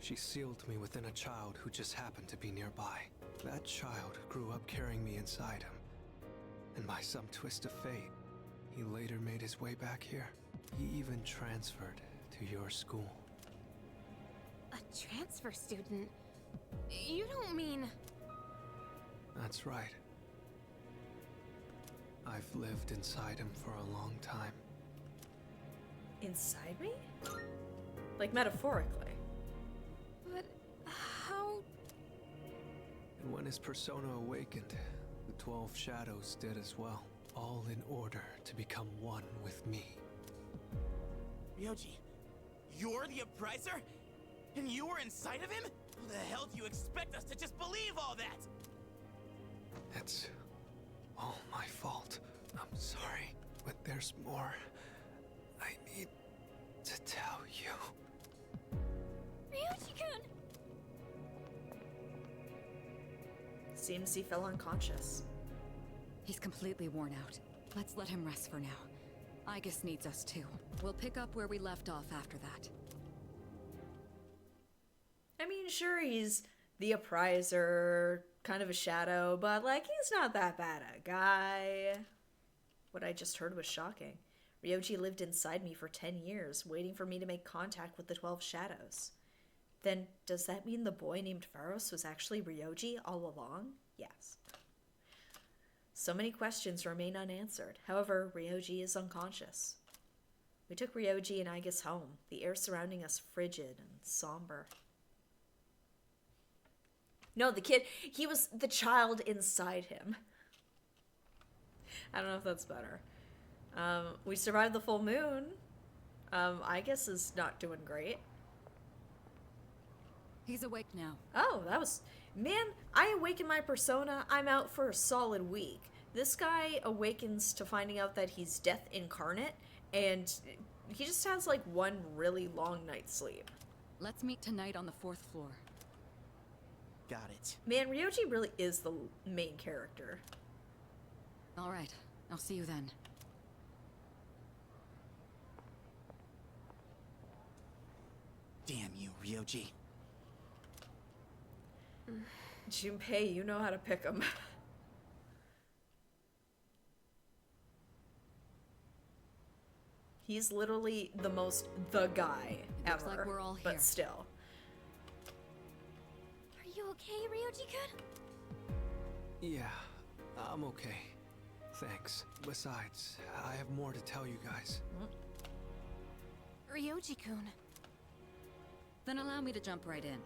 she sealed me within a child who just happened to be nearby. That child grew up carrying me inside him, and by some twist of fate, he later made his way back here. He even transferred to your school. A transfer student? You don't mean... That's right. I've lived inside him for a long time. Inside me? Like, metaphorically. But how... And when his persona awakened, the 12 shadows did as well, all in order to become one with me. Ryoji, You're the Appriser? And you were inside of him? How the hell do you expect us to just believe all that? It's all my fault. I'm sorry, but there's more I need to tell you. Ryuji-kun! Seems he fell unconscious. He's completely worn out. Let's let him rest for now. Aigis needs us too. We'll pick up where we left off after that. I mean, sure, he's the Appriser, kind of a shadow, but, like, he's not that bad a guy. What I just heard was shocking. Ryoji lived inside me for 10 years, waiting for me to make contact with the 12 shadows. Then, does that mean the boy named Pharos was actually Ryoji all along? Yes. So many questions remain unanswered. However, Ryoji is unconscious. We took Ryoji and Aigis home, the air surrounding us frigid and somber. No, the kid, he was the child inside him. I don't know if that's better. We survived the full moon. Aigis is not doing great. He's awake now. Oh, that was... Man, I awaken my persona, I'm out for a solid week. This guy awakens to finding out that he's death incarnate, and he just has, like, one really long night's sleep. Let's meet tonight on the 4th floor. Got it. Man, Ryoji really is the main character. All right, I'll see you then. Damn you, Ryoji. Junpei, you know how to pick him. He's literally the most the guy Looks ever. like we're all here. But still. Are you okay, Ryoji-kun? Yeah, I'm okay. Thanks. Besides, I have more to tell you guys. Ryoji-kun. Then allow me to jump right in.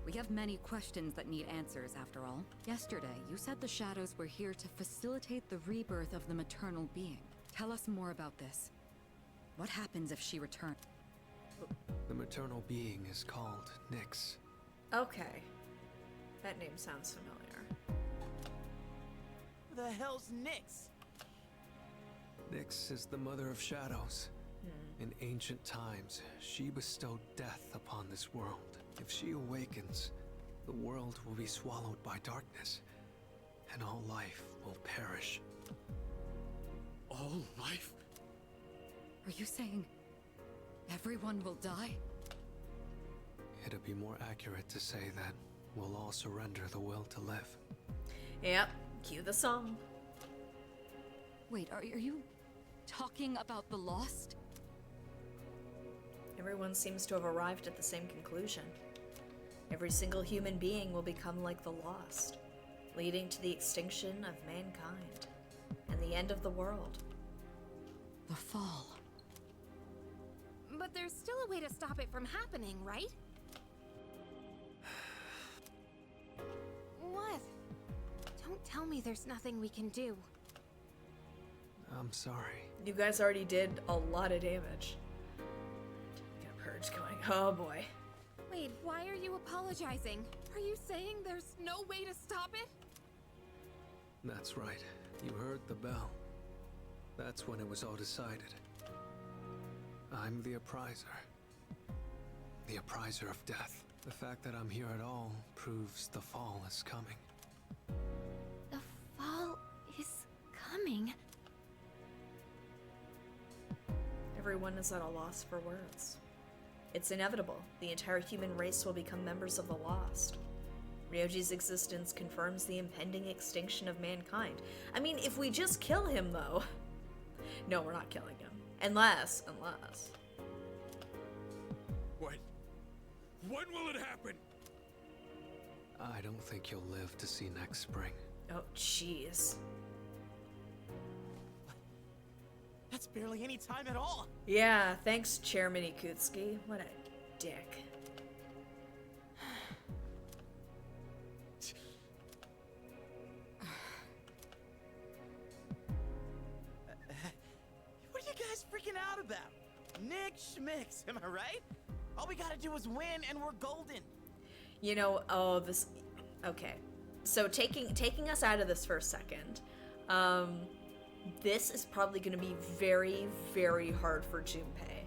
We have many questions that need answers, after all. Yesterday, you said the shadows were here to facilitate the rebirth of the maternal being. Tell us more about this. What happens if she returns? The maternal being is called Nyx. Okay. That name sounds familiar. Who the hell's Nyx? Nyx is the mother of shadows. In ancient times, she bestowed death upon this world. If she awakens, the world will be swallowed by darkness, and all life will perish. All life? Are you saying everyone will die? It'd be more accurate to say that we'll all surrender the will to live. Yep. Cue the song. Wait, are you talking about the Lost? Everyone seems to have arrived at the same conclusion. Every single human being will become like the Lost, leading to the extinction of mankind and the end of the world. The Fall. But there's still a way to stop it from happening, right? What? Don't tell me there's nothing we can do. I'm sorry. You guys already did a lot of damage. Got a purge going. Oh boy. Wait, why are you apologizing? Are you saying there's no way to stop it? That's right. You heard the bell. That's when it was all decided. I'm the Appriser. The Appriser of Death. The fact that I'm here at all proves the Fall is coming. The fall is coming. Everyone is at a loss for words. It's inevitable. The entire human race will become members of the Lost. Ryoji's existence confirms the impending extinction of mankind. I mean, if we just kill him, though... No, we're not killing him. Unless... When will it happen? I don't think you'll live to see next spring. Oh, jeez. That's barely any time at all. Yeah, thanks, Chairman Ikutsuki. What a dick. What are you guys freaking out about? Nick Schmicks, am I right? All we gotta do is win, and we're golden. You know, oh, this... Okay. So taking us out of this for a second, this is probably going to be very, very hard for Junpei,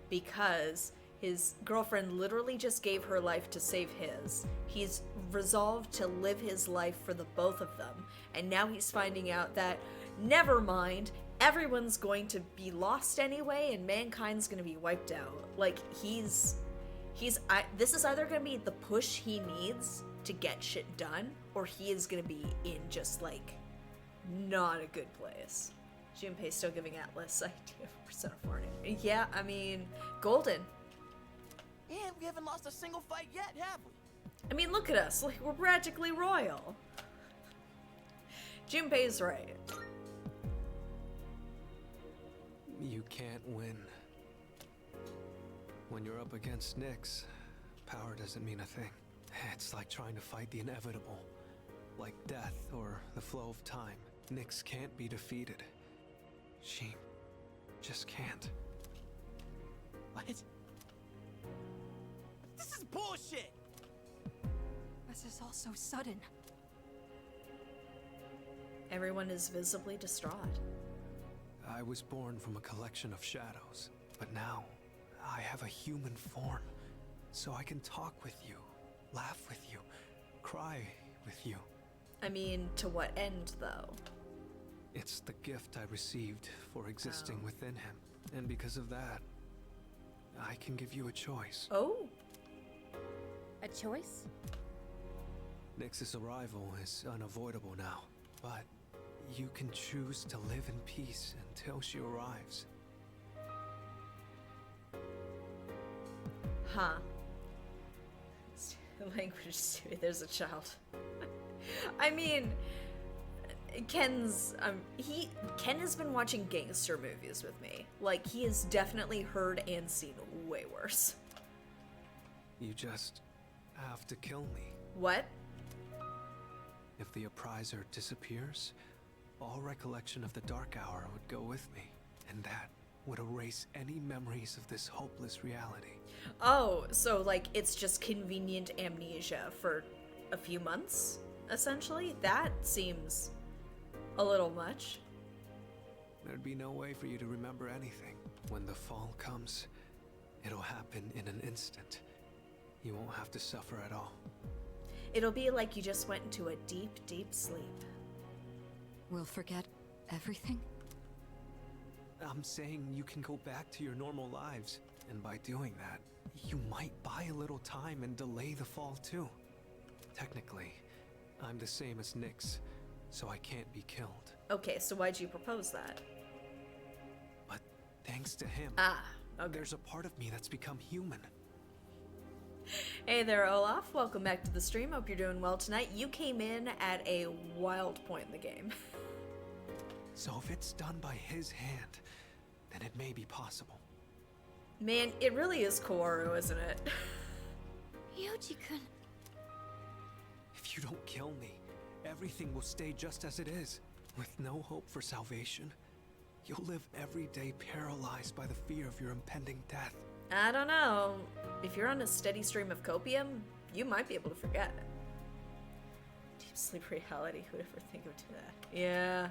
because his girlfriend literally just gave her life to save his. He's resolved to live his life for the both of them, and now he's finding out that, never mind, everyone's going to be lost anyway, and mankind's going to be wiped out. Like, this is either going to be the push he needs to get shit done, or he is going to be in just, like, not a good place. Junpei's still giving Atlas idea of Persona 4. Yeah, I mean, golden. And we haven't lost a single fight yet, have we? I mean, look at us. Like, we're practically royal. Junpei's right. You can't win. When you're up against Nyx, power doesn't mean a thing. It's like trying to fight the inevitable. Like death or the flow of time. Nyx can't be defeated. She just can't. What? This is bullshit! This is all so sudden. Everyone is visibly distraught. I was born from a collection of shadows, but now I have a human form, so I can talk with you, laugh with you, cry with you. I mean, to what end, though? It's the gift I received for existing within him, and because of that, I can give you a choice. Oh? A choice? Nyx's arrival is unavoidable now, but you can choose to live in peace until she arrives. Huh. Language, there's a child. I mean, Ken has been watching gangster movies with me. Like, he has definitely heard and seen way worse. You just have to kill me. What? If the Appriser disappears, all recollection of the Dark Hour would go with me, and that would erase any memories of this hopeless reality. Oh, so, like, it's just convenient amnesia for a few months, essentially? That seems a little much. There'd be no way for you to remember anything. When the fall comes, it'll happen in an instant. You won't have to suffer at all. It'll be like you just went into a deep, deep sleep. We'll forget everything? I'm saying you can go back to your normal lives, and by doing that, you might buy a little time and delay the fall too. Technically, I'm the same as Nyx, so I can't be killed. Okay, so why'd you propose that? But thanks to him, Okay. there's a part of me that's become human. Hey there, Olaf. Welcome back to the stream. Hope you're doing well tonight. You came in at a wild point in the game. So if it's done by his hand, then it may be possible. Man, it really is Kaworu, isn't it? Yoji-kun. If you don't kill me, everything will stay just as it is. With no hope for salvation, you'll live every day paralyzed by the fear of your impending death. I don't know. If you're on a steady stream of copium, you might be able to forget. Deep sleep reality, who'd ever think of doing that? Yeah.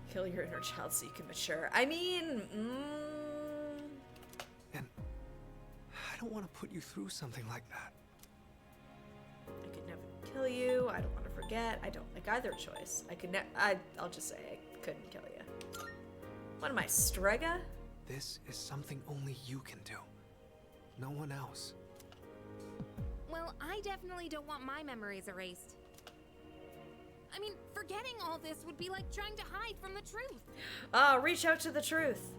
Kill your inner child so you can mature. I mean, And I don't want to put you through something like that. I could never kill you. I don't want to forget. I don't like either choice. I'll just say I couldn't kill you. What am I, Strega? This is something only you can do. No one else. Well, I definitely don't want my memories erased. I mean, forgetting all this would be like trying to hide from the truth. Reach out to the truth.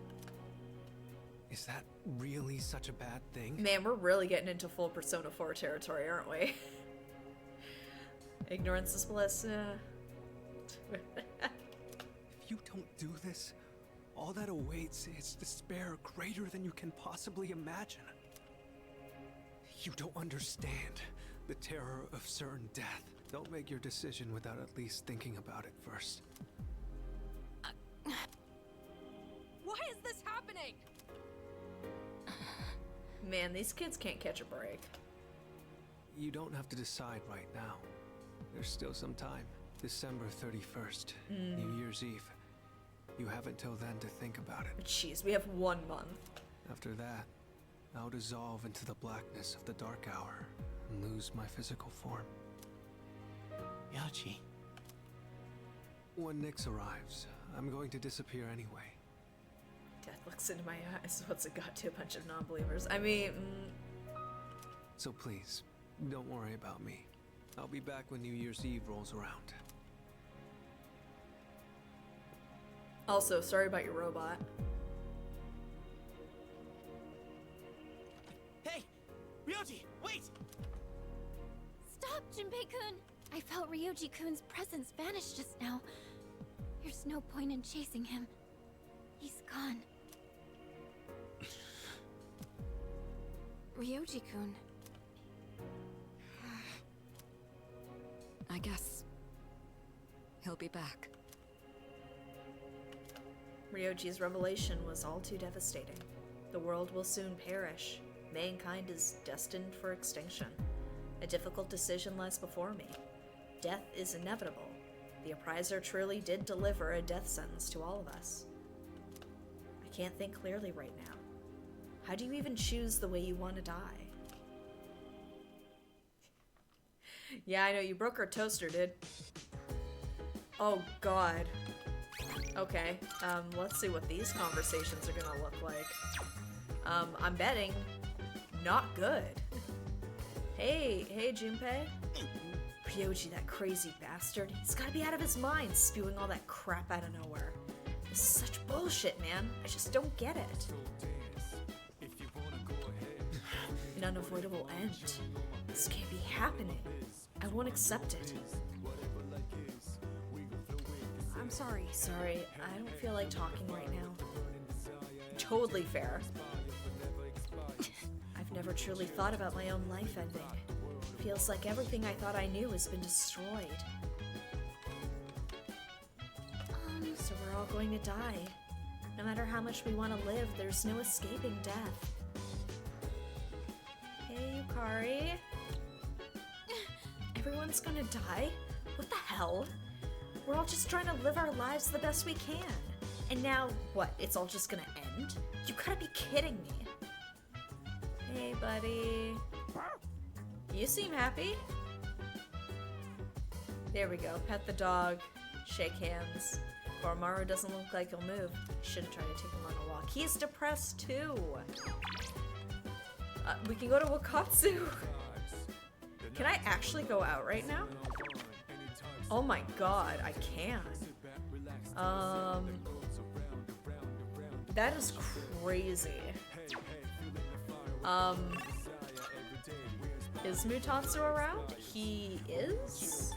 Is that really such a bad thing? Man, we're really getting into full Persona 4 territory, aren't we? Ignorance is bliss. If you don't do this, all that awaits is despair greater than you can possibly imagine. You don't understand the terror of certain death. Don't make your decision without at least thinking about it first. Why is this happening? Man, these kids can't catch a break. You don't have to decide right now. There's still some time. December 31st, New Year's Eve. You have until then to think about it. Jeez, we have 1 month. After that, I'll dissolve into the blackness of the dark hour and lose my physical form. Yoshi. When Nyx arrives, I'm going to disappear anyway. Death looks into my eyes. What's it got to a bunch of non-believers? I mean, So please, don't worry about me. I'll be back when New Year's Eve rolls around. also, sorry about your robot. Hey! Ryoji, wait! Stop, Junpei-kun! I felt Ryoji-kun's presence vanish just now. There's no point in chasing him. He's gone. Ryoji-kun. I guess he'll be back. Ryoji's revelation was all too devastating. The world will soon perish. Mankind is destined for extinction. A difficult decision lies before me. Death is inevitable. The Appriser truly did deliver a death sentence to all of us. I can't think clearly right now. How do you even choose the way you want to die? Yeah, I know, you broke our toaster, dude. Oh, God. Okay, let's see what these conversations are gonna look like. I'm betting not good. Hey, Junpei. Ryoji, that crazy bastard. He's gotta be out of his mind spewing all that crap out of nowhere. This is such bullshit, man. I just don't get it. An unavoidable end. This can't be happening. I won't accept it. I'm sorry. Sorry, I don't feel like talking right now. Totally fair. I've never truly thought about my own life ending. Feels like everything I thought I knew has been destroyed. So we're all going to die. No matter how much we want to live, there's no escaping death. Hey, Yukari. Everyone's gonna die? What the hell? We're all just trying to live our lives the best we can. And now, what, it's all just gonna end? You gotta be kidding me. Hey, buddy. You seem happy. There we go. Pet the dog. Shake hands. Koromaru doesn't look like he'll move. Shouldn't try to take him on a walk. He's depressed too. We can go to Wakatsu. Can I actually go out right now? Oh my god, I can. That is crazy. Is Mutatsu around? He is?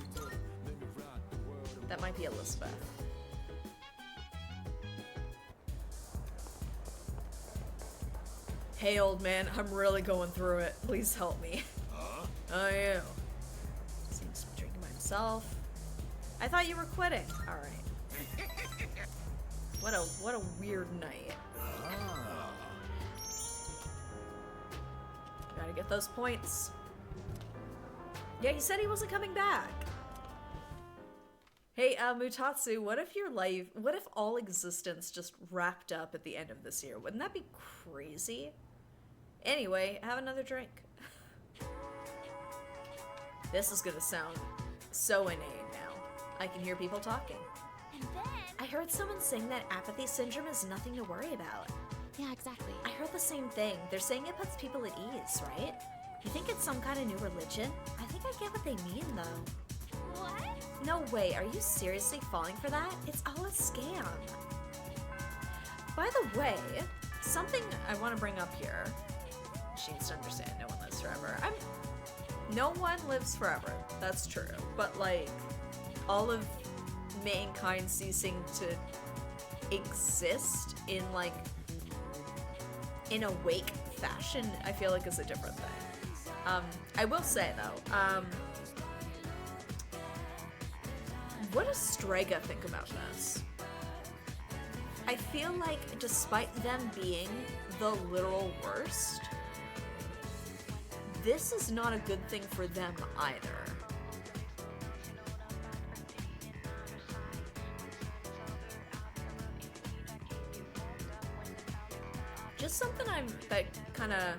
That might be Elizabeth. Hey, old man, I'm really going through it. Please help me. I am. Seems to be drinking by himself. I thought you were quitting. All right. What a weird night. Gotta get those points. Yeah, he said he wasn't coming back. Hey, Mutatsu, what if all existence just wrapped up at the end of this year? Wouldn't that be crazy? Anyway, have another drink. This is gonna sound so inane now. I can hear people talking. And then... I heard someone saying that apathy syndrome is nothing to worry about. Yeah, exactly. I heard the same thing. They're saying it puts people at ease, right? You think it's some kind of new religion? I think I get what they mean, though. What? No way, are you seriously falling for that? It's all a scam. By the way, something I want to bring up here. She needs to understand no one lives forever. No one lives forever, that's true. But like, all of mankind ceasing to exist in like, in a wake fashion, I feel like is a different thing. I will say though, what does Strega think about this? I feel like despite them being the literal worst, this is not a good thing for them either. Just something that kind of...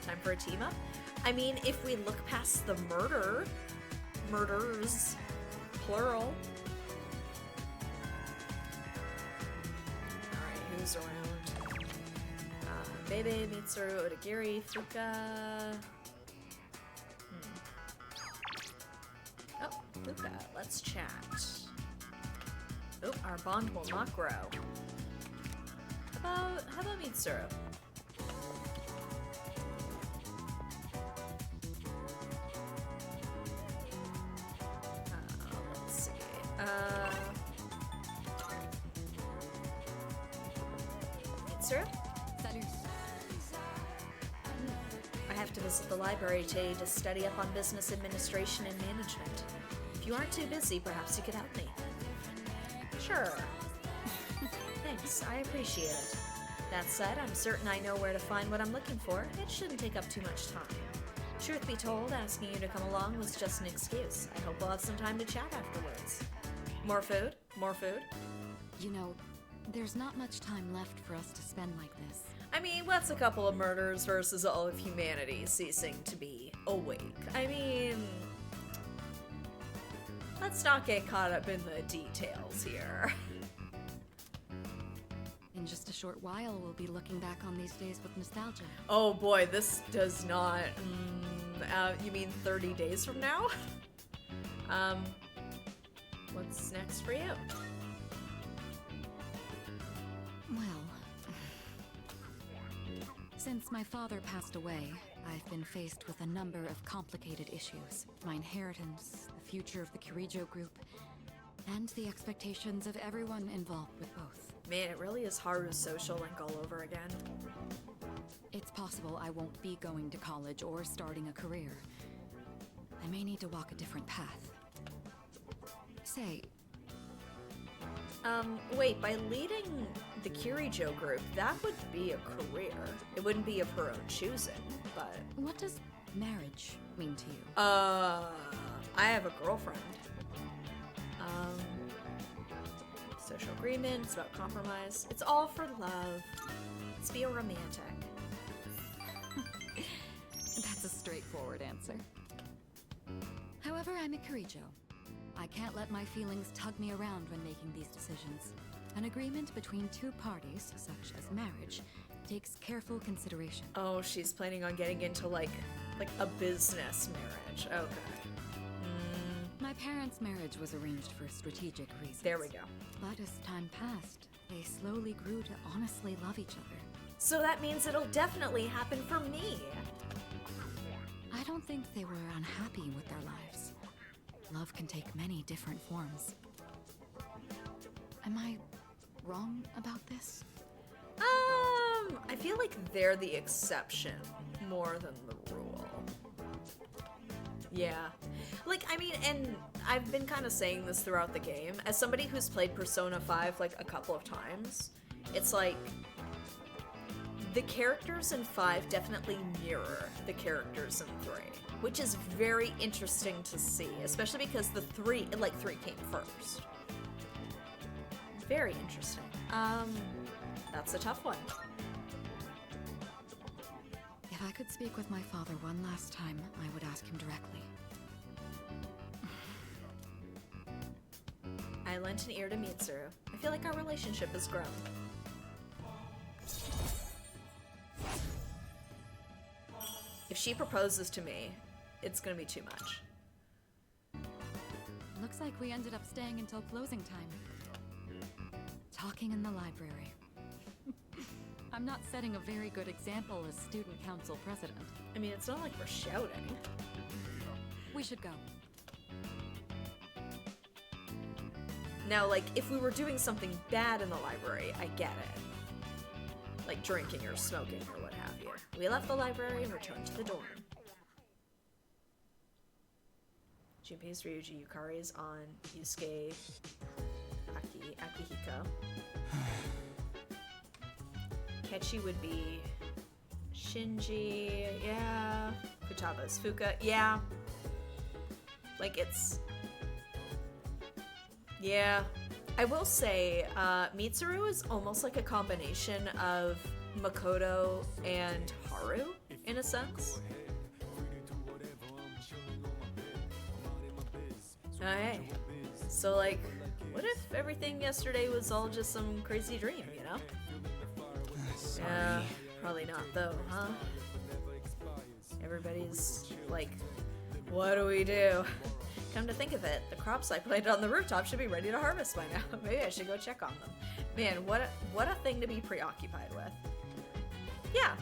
Time for a team up? I mean, if we look past the murders, plural. Alright, who's around? Bebe, Mitsuru, Odagiri, Fuka. Oh, Fuka, let's chat. Oh, our bond will not grow. How about Mitsuru? Let's see. Mitsuru? Salut. I have to visit the library today to study up on business administration and management. If you aren't too busy, perhaps you could help me. Sure. Thanks, I appreciate it. That said, I'm certain I know where to find what I'm looking for. It shouldn't take up too much time. Truth be told, asking you to come along was just an excuse. I hope we'll have some time to chat afterwards. More food? More food? You know, there's not much time left for us to spend like this. I mean, what's a couple of murders versus all of humanity ceasing to be awake? I mean... Let's not get caught up in the details here. In just a short while, we'll be looking back on these days with nostalgia. Oh boy, this does not... you mean 30 days from now? What's next for you? Well, since my father passed away, I've been faced with a number of complicated issues. My inheritance, the future of the Kirijo group, and the expectations of everyone involved with both. Man, it really is hard to social link all over again. It's possible I won't be going to college or starting a career. I may need to walk a different path. Say, wait, by leading the Kirijo group, that would be a career. It wouldn't be of her own choosing, but... what does marriage mean to you? I have a girlfriend. Social agreement, it's about compromise. It's all for love. Let's be a romantic. That's a straightforward answer. However, I'm a Kirijo. I can't let my feelings tug me around when making these decisions. An agreement between two parties, such as marriage, takes careful consideration. Oh, she's planning on getting into like a business marriage. Okay. My parents' marriage was arranged for strategic reasons. There we go. But as time passed, they slowly grew to honestly love each other. So that means it'll definitely happen for me. I don't think they were unhappy with their lives. Love can take many different forms. Am I wrong about this? I feel like they're the exception more than the rule. Yeah. Like, I mean, and I've been kind of saying this throughout the game. As somebody who's played Persona 5 like a couple of times, it's like the characters in 5 definitely mirror the characters in 3, which is very interesting to see, especially because the 3 came first. Very interesting. That's a tough one. If I could speak with my father one last time, I would ask him directly. I lent an ear to Mitsuru. I feel like our relationship has grown. If she proposes to me, it's gonna be too much. Looks like we ended up staying until closing time. Talking in the library. I'm not setting a very good example as student council president. I mean, it's not like we're shouting. We should go. Now, like, if we were doing something bad in the library, I get it. Like drinking or smoking or what have you. We left the library and returned to the dorm. Junpei's Ryuji Yukari is on Yusuke Akihiko. Kechi would be Shinji, yeah. Futaba's Fuka, yeah. Like, it's... Yeah. I will say, Mitsuru is almost like a combination of Makoto and Haru, in a sense. Hey. So, like, what if everything yesterday was all just some crazy dream, you know? Yeah, probably not, though, huh? Everybody's like, what do we do? Come to think of it, the crops I planted on the rooftop should be ready to harvest by now. Maybe I should go check on them. Man, what a thing to be preoccupied with. Yeah.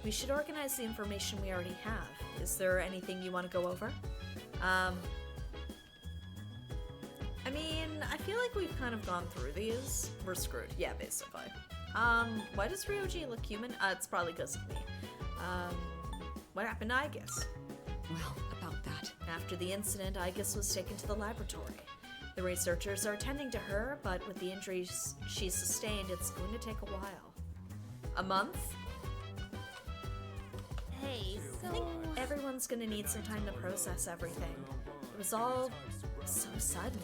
We should organize the information we already have. Is there anything you want to go over? I mean, I feel like we've kind of gone through these. We're screwed. Yeah, basically. Why does Ryoji look human? It's probably because of me. What happened to Aegis? Well, about that. After the incident, Aegis was taken to the laboratory. The researchers are attending to her, but with the injuries she sustained, it's going to take a while. A month? Hey, so... I think everyone's gonna need some time to process everything. It was all so sudden.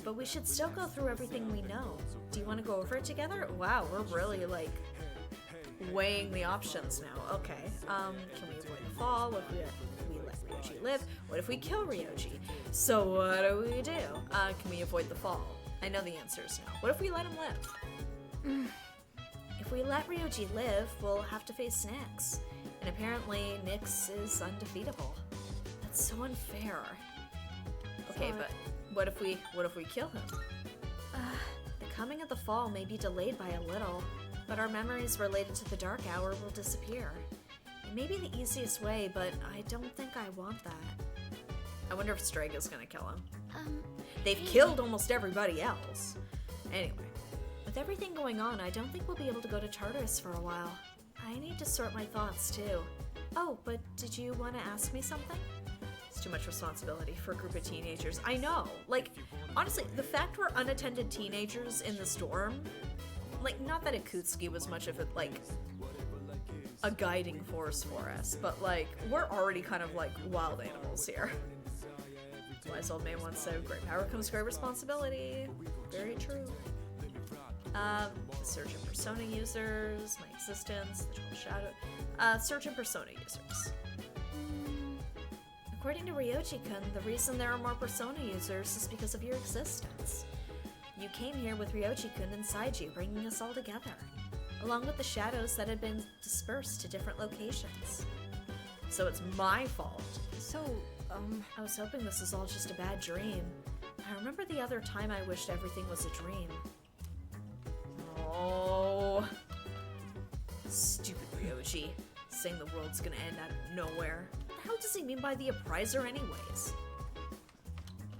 But we should still go through everything we know. Do you want to go over it together? Wow, we're really, like, weighing the options now. Okay, can we avoid the fall? What if we let Ryoji live? What if we kill Ryoji? So what do we do? Can we avoid the fall? I know the answer is no. What if we let him live? If we let Ryoji live, we'll have to face Nyx. And apparently, Nyx is undefeatable. That's so unfair. Okay, but what if we kill him? The coming of the fall may be delayed by a little, but our memories related to the Dark Hour will disappear. It may be the easiest way, but I don't think I want that. I wonder if Strega's gonna kill him. They've killed almost everybody else. Anyway, with everything going on, I don't think we'll be able to go to Tartarus for a while. I need to sort my thoughts, too. Oh, but did you want to ask me something? It's too much responsibility for a group of teenagers. I know. Like, honestly, the fact we're unattended teenagers in this dorm, like, not that Akutsuki was much of a, like, a guiding force for us, but, like, we're already kind of, like, wild animals here. Wise old man once said, great power comes great responsibility. Very true. Search and persona users, my existence, the 12 shadow. Search and persona users. According to Ryoji-kun, the reason there are more persona users is because of your existence. You came here with Ryoji-kun inside you, bringing us all together, along with the shadows that had been dispersed to different locations. So it's my fault. So, I was hoping this was all just a bad dream. I remember the other time I wished everything was a dream. Oh, stupid Ryoji, saying the world's gonna end out of nowhere. What the hell does he mean by the appraiser anyways?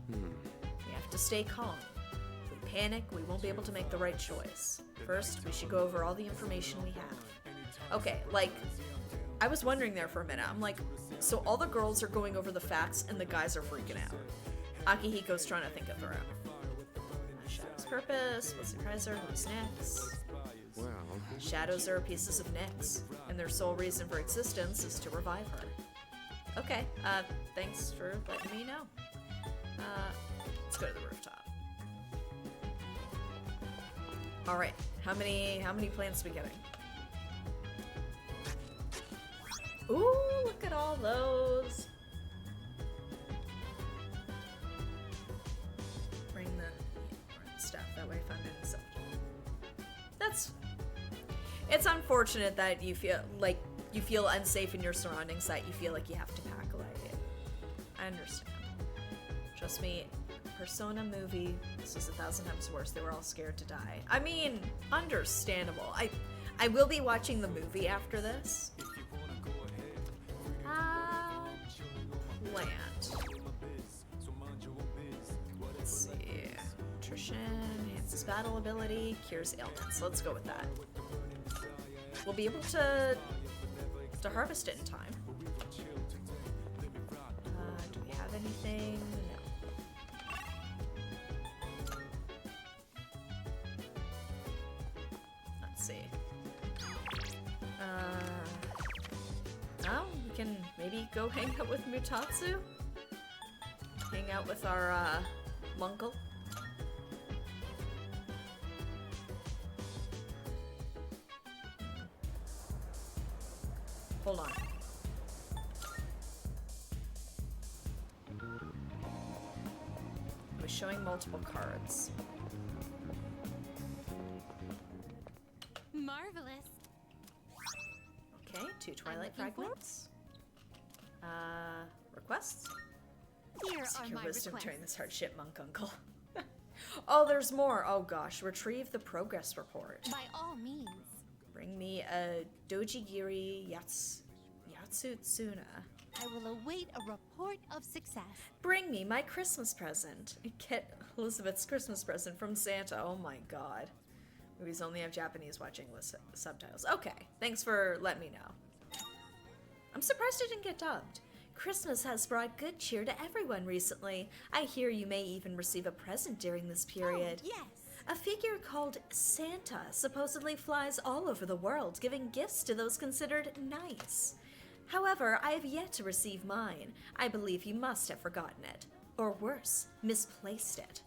We have to stay calm. If we panic, we won't be able to make the right choice. First, we should go over all the information we have. Okay, like, I was wondering there for a minute. I'm like, so all the girls are going over the facts and the guys are freaking out. Akihiko's trying to think it through. Shadow's purpose, what's the appraiser, who's Nyx? Well, Shadows are pieces of Nyx, and their sole reason for existence is to revive her. Okay, thanks for letting me know. Let's go to the rooftop. Alright, how many plants are we getting? Ooh, look at all those! Bring the stuff, that way if I'm in the That's... It's unfortunate that you feel unsafe in your surroundings, that you feel like you have to pack light. I understand. Trust me, Persona movie, this was 1,000 times worse. They were all scared to die. I mean, understandable. I will be watching the movie after this. Plant. Let's see. Nutrition, enhances battle ability, cures ailments. Let's go with that. We'll be able to harvest it in time. Do we have anything? No. Let's see. Maybe go hang out with Mutatsu? Hang out with our, Munkle? Hold on. It was showing multiple cards. Marvelous. Okay, 2 Twilight Fragments. Requests? Here Seek are your my wisdom requests. during this hardship, Monk Uncle. Oh, there's more. Oh gosh, retrieve the progress report. By all means. Bring me a Dojigiri Yatsutsuna. I will await a report of success. Bring me my Christmas present. Get Elizabeth's Christmas present from Santa. Oh my god. Movies only have Japanese watching list subtitles. Okay, thanks for letting me know. I'm surprised it didn't get dubbed. Christmas has brought good cheer to everyone recently. I hear you may even receive a present during this period. Oh, yes. A figure called Santa supposedly flies all over the world, giving gifts to those considered nice. However, I have yet to receive mine. I believe you must have forgotten it. Or worse, misplaced it.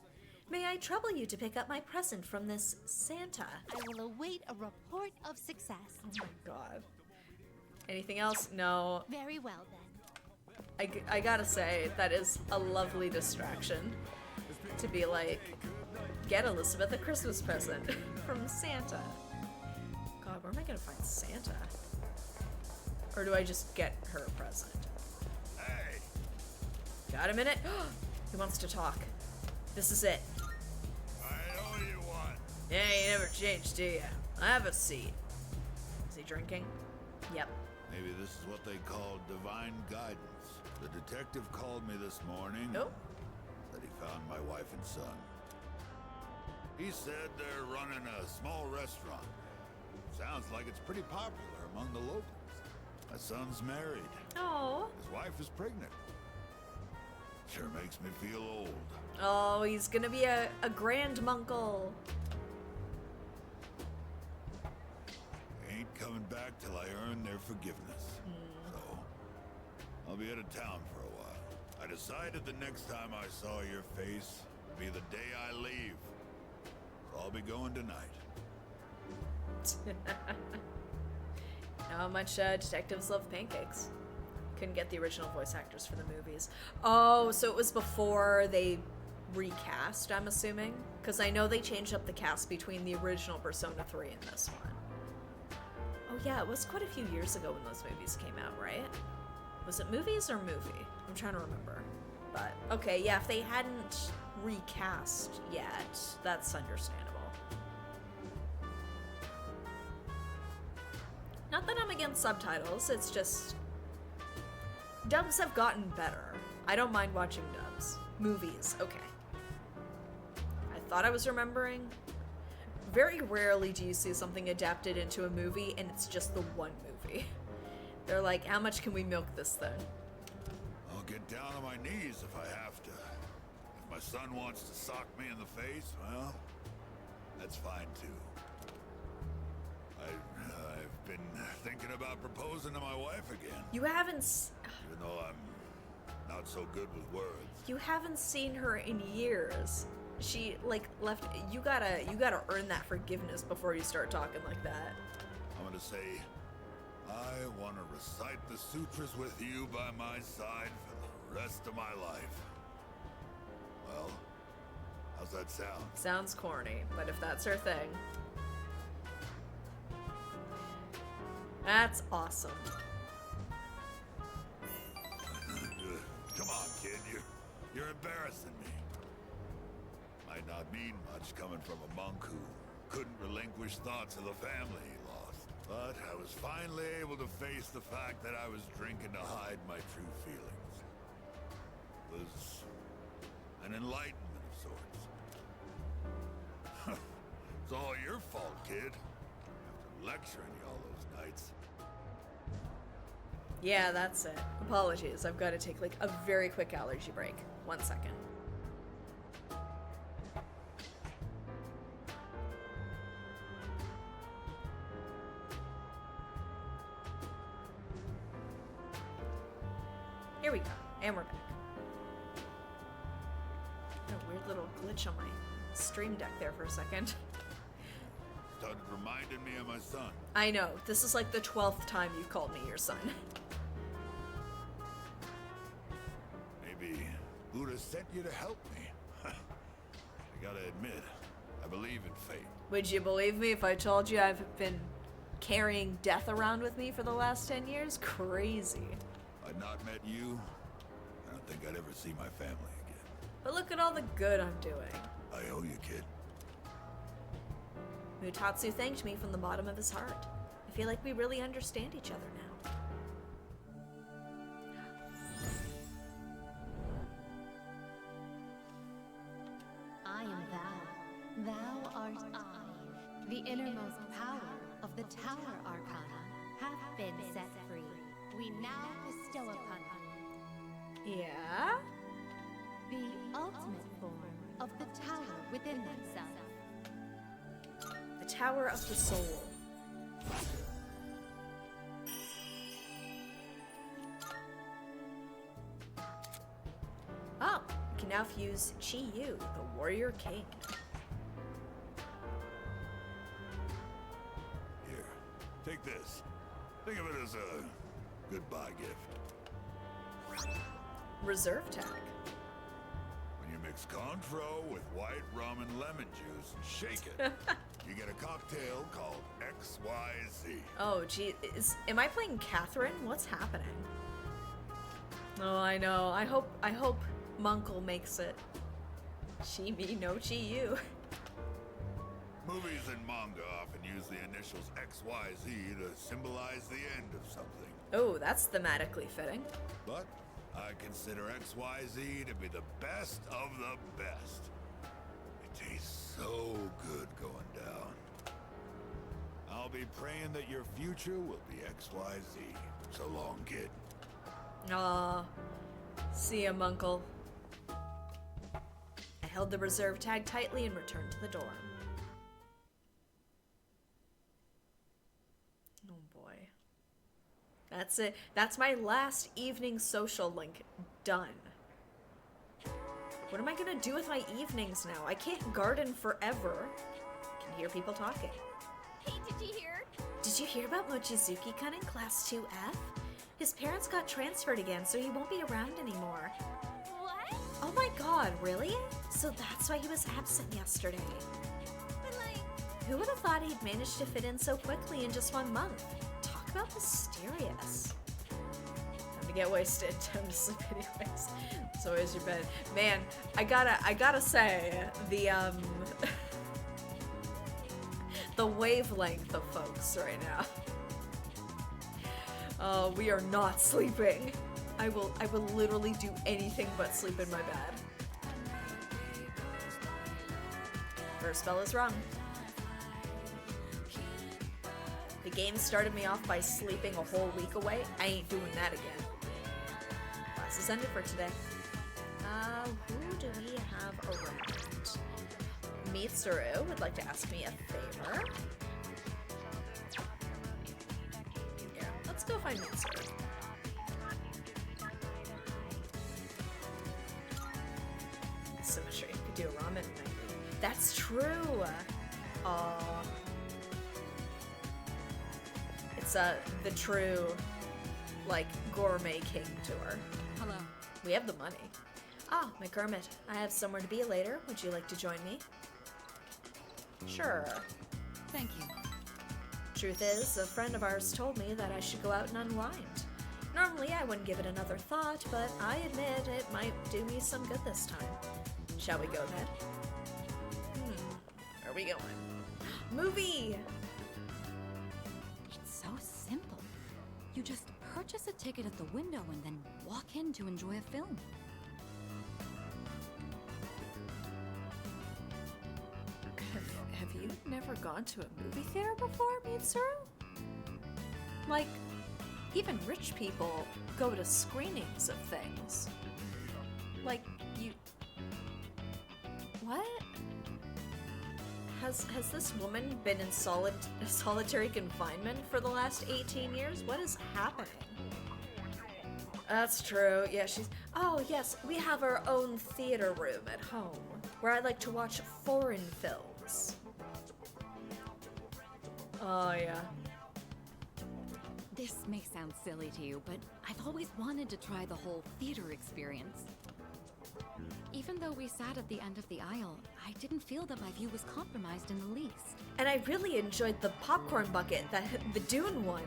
May I trouble you to pick up my present from this Santa? I will await a report of success. Oh my god. Anything else? No. Very well then. I gotta say, that is a lovely distraction. To be like, get Elizabeth a Christmas present from Santa. God, where am I gonna find Santa? Or do I just get her a present? Hey, Got a minute? He wants to talk. This is it. I know what you want. Yeah, you never change, do you? I have a seat. Is he drinking? Yep. Maybe this is what they call divine guidance. The detective called me this morning. Oh. Said he found my wife and son. He said they're running a small restaurant. Sounds like it's pretty popular among the locals. My son's married. Oh. His wife is pregnant. Sure makes me feel old. Oh, he's gonna be a grandmunkle. Ain't coming back till I earn their forgiveness. So, I'll be out of town for a while. I decided the next time I saw your face would be the day I leave. So I'll be going tonight. How much detectives love pancakes. Couldn't get the original voice actors for the movies. Oh, so it was before they recast, I'm assuming? Because I know they changed up the cast between the original Persona 3 and this one. Oh yeah, it was quite a few years ago when those movies came out, right? Was it movies or movie? I'm trying to remember. But, okay, yeah, if they hadn't recast yet, that's understandable. Not that I'm against subtitles, it's just... dubs have gotten better. I don't mind watching dubs. Movies, okay. I thought I was remembering. Very rarely do you see something adapted into a movie and it's just the one movie. They're like, how much can we milk this thing? I'll get down on my knees if I have to. If my son wants to sock me in the face, well, that's fine too. I've been thinking about proposing to my wife again. You haven't Even though I'm not so good with words. you haven't seen her in years. She like left. You gotta earn that forgiveness before you start talking like that. I'm gonna say, I want to recite the sutras with you by my side for the rest of my life. Well, how's that sound? Sounds corny, but if that's her thing, that's awesome. Come on, kid, you're embarrassing me. Might not mean much coming from a monk who couldn't relinquish thoughts of the family he lost. But I was finally able to face the fact that I was drinking to hide my true feelings. It was an enlightenment of sorts. It's all your fault, kid. After lecturing you all those nights. Yeah, that's it. Apologies, I've got to take like a very quick allergy break. 1 second. Here we go. And we're back. Got a weird little glitch on my stream deck there for a second. Started reminding me of my son. I know. This is like the 12th time you called me your son. Maybe Buddha sent you to help me. I gotta admit, I believe in fate. Would you believe me if I told you I've been carrying death around with me for the last 10 years? Crazy. If I'd not met you, I don't think I'd ever see my family again. But look at all the good I'm doing. I owe you, kid. Mutatsu thanked me from the bottom of his heart. I feel like we really understand each other now. I am thou. Thou art I. The innermost power of the Tower Arcana hath been set free. We now bestow upon thee Yeah? the ultimate form of the tower within thyself. The Tower of the Soul. Oh, we can now fuse Chi-Yu, the Warrior King. Here, take this. Think of it as a goodbye gift. Reserve tag. When you mix Contro with white rum and lemon juice and shake it, you get a cocktail called XYZ. Oh, gee, am I playing Catherine? What's happening? Oh, I know. I hope Munkle makes it. Chi-Mi no Chi-Yu. Movies and manga often use the initials XYZ to symbolize the end of something. Oh, that's thematically fitting. But I consider XYZ to be the best of the best. It tastes so good going down. I'll be praying that your future will be XYZ. So long, kid. Aw. See ya, Munkle. I held the reserve tag tightly and returned to the dorm. Oh boy. That's it. That's my last evening social link done. What am I gonna do with my evenings now? I can't garden forever. I can hear people talking. Hey, did you hear? Did you hear about Mochizuki-kun in Class 2F? His parents got transferred again, so he won't be around anymore. What? Oh my god, really? So that's why he was absent yesterday. But like, Who would have thought he'd managed to fit in so quickly in just 1 month? Talk about mysterious. Time to get wasted. Time to sleep anyways. So is your bed. Man, I gotta say, the the wavelength of folks right now. We are not sleeping. I will literally do anything but sleep in my bed. First spell is wrong. The game started me off by sleeping a whole week away. I ain't doing that again. Class is ended for today. Who do we have around? Mitsuru would like to ask me a favor. Yeah, let's go find Mitsuru. Symmetry. Could do a ramen night. That's true. It's the true, like, gourmet king tour. Hello. We have the money. Ah, McCormick, I have somewhere to be later. Would you like to join me? Sure. Thank you. Truth is, a friend of ours told me that I should go out and unwind. Normally, I wouldn't give it another thought, but I admit it might do me some good this time. Shall we go then? Where are we going? Movie! It's so simple. You just purchase a ticket at the window and then walk in to enjoy a film. Have you never gone to a movie theater before, Mitsuru? Like, even rich people go to screenings of things. Like, you... What? Has this woman been in solitary confinement for the last 18 years? What is happening? That's true. Yeah, she's... Oh, yes, we have our own theater room at home, where I like to watch foreign films. Oh, yeah. This may sound silly to you, but I've always wanted to try the whole theater experience. Even though we sat at the end of the aisle, I didn't feel that my view was compromised in the least. And I really enjoyed the popcorn bucket, the Dune one.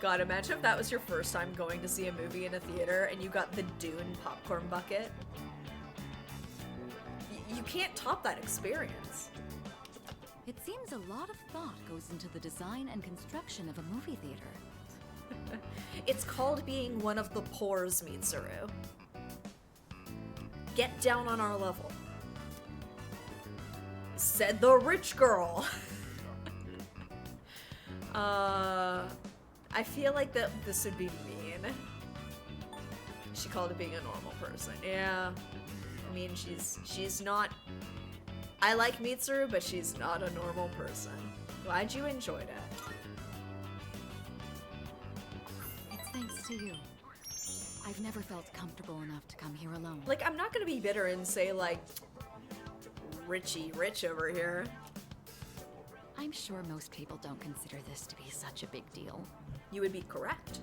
God, imagine if that was your first time going to see a movie in a theater and you got the Dune popcorn bucket. You can't top that experience. It seems a lot of thought goes into the design and construction of a movie theater. It's called being one of the poors, Mitsuru. Get down on our level. Said the rich girl. I feel like that this would be mean. She called it being a normal person. Yeah. I mean, she's not... I like Mitsuru, but she's not a normal person. Glad you enjoyed it. It's thanks to you. I've never felt comfortable enough to come here alone. Like, I'm not gonna be bitter and say, like, Richie Rich over here. I'm sure most people don't consider this to be such a big deal. You would be correct.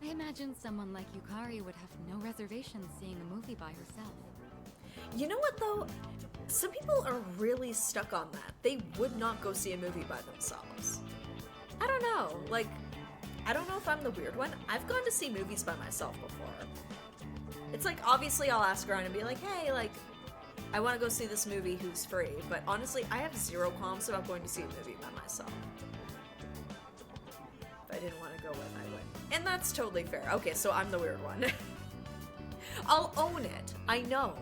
I imagine someone like Yukari would have no reservations seeing a movie by herself. You know what, though? Some people are really stuck on that. They would not go see a movie by themselves. I don't know. Like, I don't know if I'm the weird one. I've gone to see movies by myself before. It's like, obviously I'll ask around and be like, hey, like, I want to go see this movie who's free. But honestly, I have zero qualms about going to see a movie by myself. If I didn't want to go with, I would. And that's totally fair. Okay, so I'm the weird one. I'll own it. I know.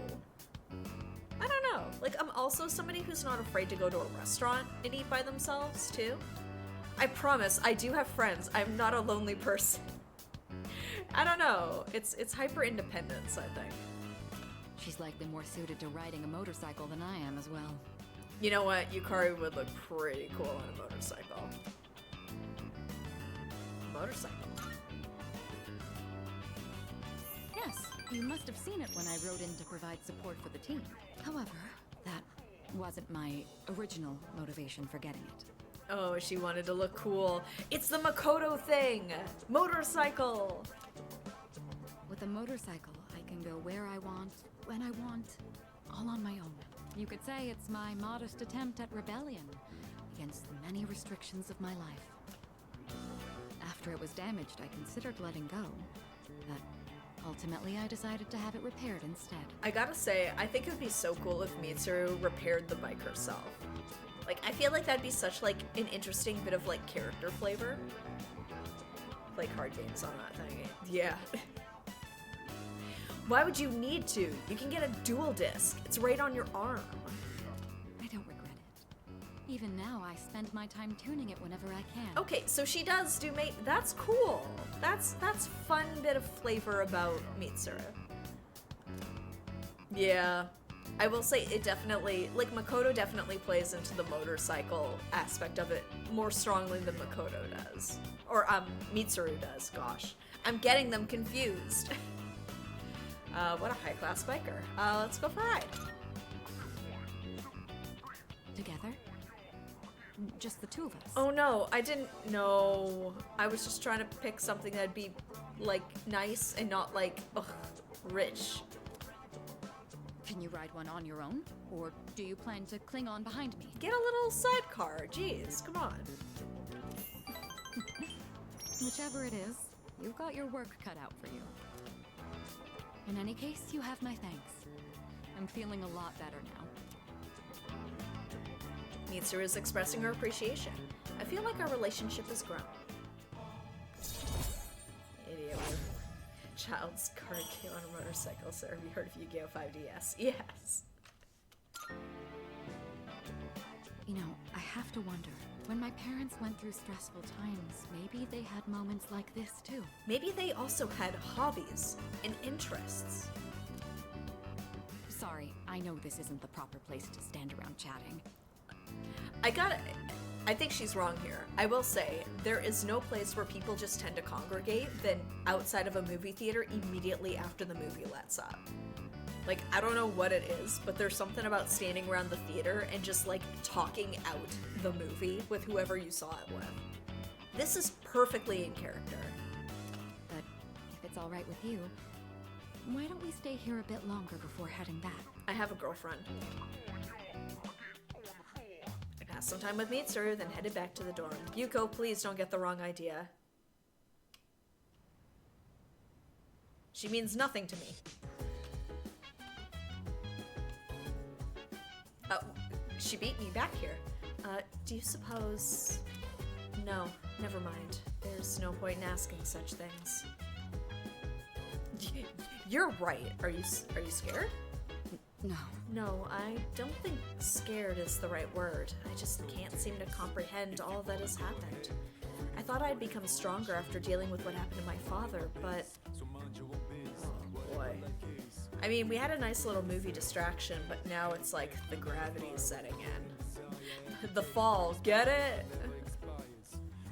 I don't know. Like, I'm also somebody who's not afraid to go to a restaurant and eat by themselves, too. I promise, I do have friends. I'm not a lonely person. I don't know. It's hyper-independence, I think. She's likely more suited to riding a motorcycle than I am as well. You know what? Yukari would look pretty cool on a motorcycle. Motorcycle. Yes, you must have seen it when I rode in to provide support for the team. However, that wasn't my original motivation for getting it. Oh, she wanted to look cool. It's the Makoto thing! Motorcycle! With a motorcycle, I can go where I want, when I want, all on my own. You could say it's my modest attempt at rebellion against the many restrictions of my life. After it was damaged, I considered letting go, but ultimately I decided to have it repaired instead. I gotta say, I think it would be so cool if Mitsuru repaired the bike herself. Like, I feel like that'd be such, like, an interesting bit of, like, character flavor. Play card games on that thing. Yeah. Why would you need to? You can get a dual disc. It's right on your arm. I don't regret it. Even now, I spend my time tuning it whenever I can. Okay, so she does do that's cool. That's fun bit of flavor about Mitsuru. Yeah. I will say it definitely, like, Makoto definitely plays into the motorcycle aspect of it more strongly than Makoto does. Or, Mitsuru does, gosh. I'm getting them confused. What a high-class biker. Let's go for a ride. Together? Just the two of us? Oh no, I didn't know. I was just trying to pick something that'd be, like, nice and not, like, ugh, rich. Can you ride one on your own? Or do you plan to cling on behind me? Get a little sidecar, jeez, come on. Whichever it is, you've got your work cut out for you. In any case, you have my thanks. I'm feeling a lot better now. Mitsuru is expressing her appreciation. I feel like our relationship has grown. Idiot. Child's card game on a motorcycle, sir. Have you heard of Yu-Gi-Oh! 5DS? Yes. You know, I have to wonder, when my parents went through stressful times, maybe they had moments like this too. Maybe they also had hobbies and interests. Sorry, I know this isn't the proper place to stand around chatting. I I think she's wrong here. I will say, there is no place where people just tend to congregate than outside of a movie theater immediately after the movie lets up. Like, I don't know what it is, but there's something about standing around the theater and just, like, talking out the movie with whoever you saw it with. This is perfectly in character. But if it's all right with you, why don't we stay here a bit longer before heading back? I have a girlfriend. I passed some time with Mitsuru, then headed back to the dorm. Yuko, please don't get the wrong idea. She means nothing to me. She beat me back here. Do you suppose... No, never mind. There's no point in asking such things. You're right. Are you scared? No. No, I don't think scared is the right word. I just can't seem to comprehend all that has happened. I thought I'd become stronger after dealing with what happened to my father, but... Oh, boy. I mean, we had a nice little movie distraction, but now it's like the gravity is setting in. The fall, get it?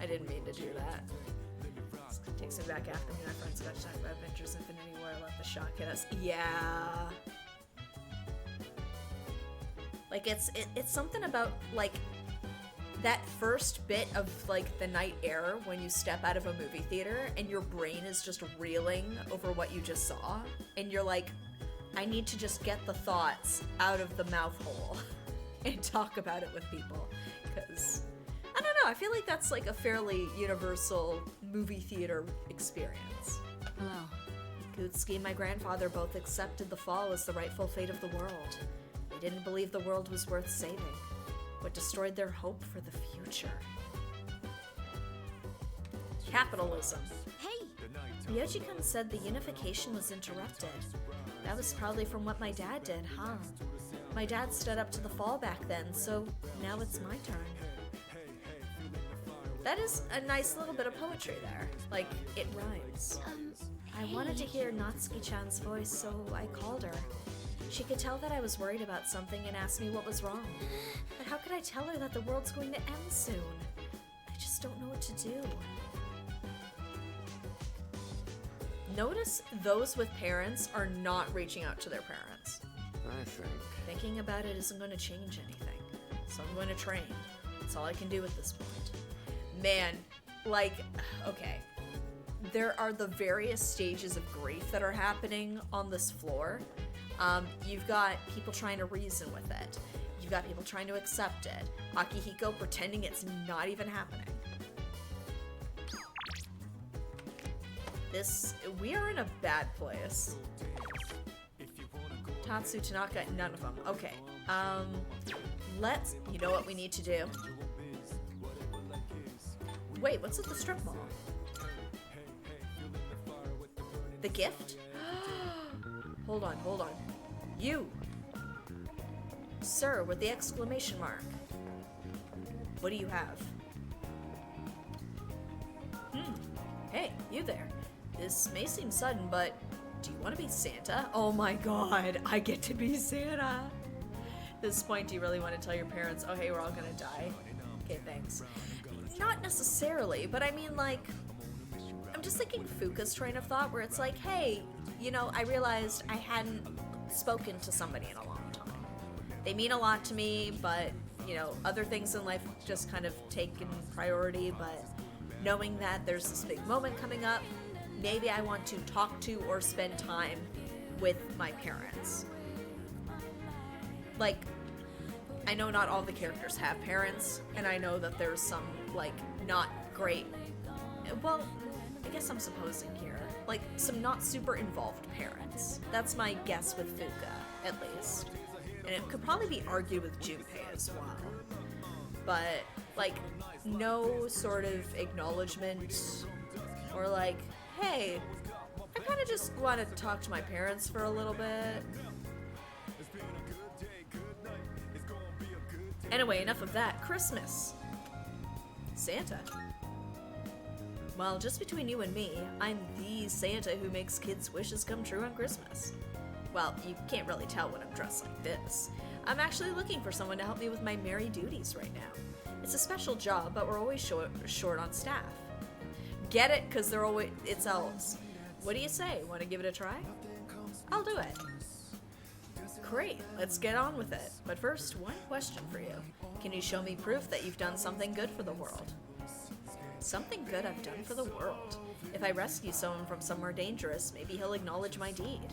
I didn't mean to do that. This takes me back after me and my friends got to talk about Avengers Infinity War, let the shock hit us. Yeah. Like, it's something about, like, that first bit of, like, the night air when you step out of a movie theater and your brain is just reeling over what you just saw. And you're like, I need to just get the thoughts out of the mouth hole and talk about it with people. Because, I don't know, I feel like that's, like, a fairly universal movie theater experience. Hello. Gutsuki and my grandfather both accepted the fall as the rightful fate of the world. They didn't believe the world was worth saving, but destroyed their hope for the future. Capitalism. Hey! Ryoji-kun said the unification was interrupted. That was probably from what my dad did, huh? My dad stood up to the fall back then, so now it's my turn. That is a nice little bit of poetry there. Like, it rhymes. I wanted to hear Natsuki-chan's voice, so I called her. She could tell that I was worried about something and asked me what was wrong. But how could I tell her that the world's going to end soon? I just don't know what to do. Notice those with parents are not reaching out to their parents. I think. Thinking about it isn't going to change anything. So I'm going to train. That's all I can do at this point. Man, like, okay. There are the various stages of grief that are happening on this floor. You've got people trying to reason with it. You've got people trying to accept it. Akihiko pretending it's not even happening. We are in a bad place. Tatsu, Tanaka, none of them. Okay. You know what we need to do? Wait, what's at the strip mall? The gift? Hold on. You! Sir, with the exclamation mark. What do you have? Hey, you there. This may seem sudden, but do you want to be Santa? Oh my god, I get to be Santa! At this point, do you really want to tell your parents, oh hey, we're all gonna die? Okay, thanks. Not necessarily, but I mean, like, I'm just thinking Fuka's train of thought where it's like, hey, you know, I realized I hadn't spoken to somebody in a long time. They mean a lot to me, but, you know, other things in life just kind of taken priority, but knowing that there's this big moment coming up, maybe I want to talk to or spend time with my parents. Like, I know not all the characters have parents, and I know that there's some, like, not great, well, I guess I'm supposing here, like, some not super involved parents. That's my guess with Fuka, at least. And it could probably be argued with Junpei as well. But, like, no sort of acknowledgement or like, hey, I kind of just want to talk to my parents for a little bit. Anyway, enough of that. Christmas. Santa. Well, just between you and me, I'm the Santa who makes kids' wishes come true on Christmas. Well, you can't really tell when I'm dressed like this. I'm actually looking for someone to help me with my merry duties right now. It's a special job, but we're always short on staff. Get it? Because it's elves. What do you say? Want to give it a try? I'll do it. Great, let's get on with it. But first, one question for you. Can you show me proof that you've done something good for the world? Something good I've done for the world. If I rescue someone from somewhere dangerous, maybe he'll acknowledge my deed.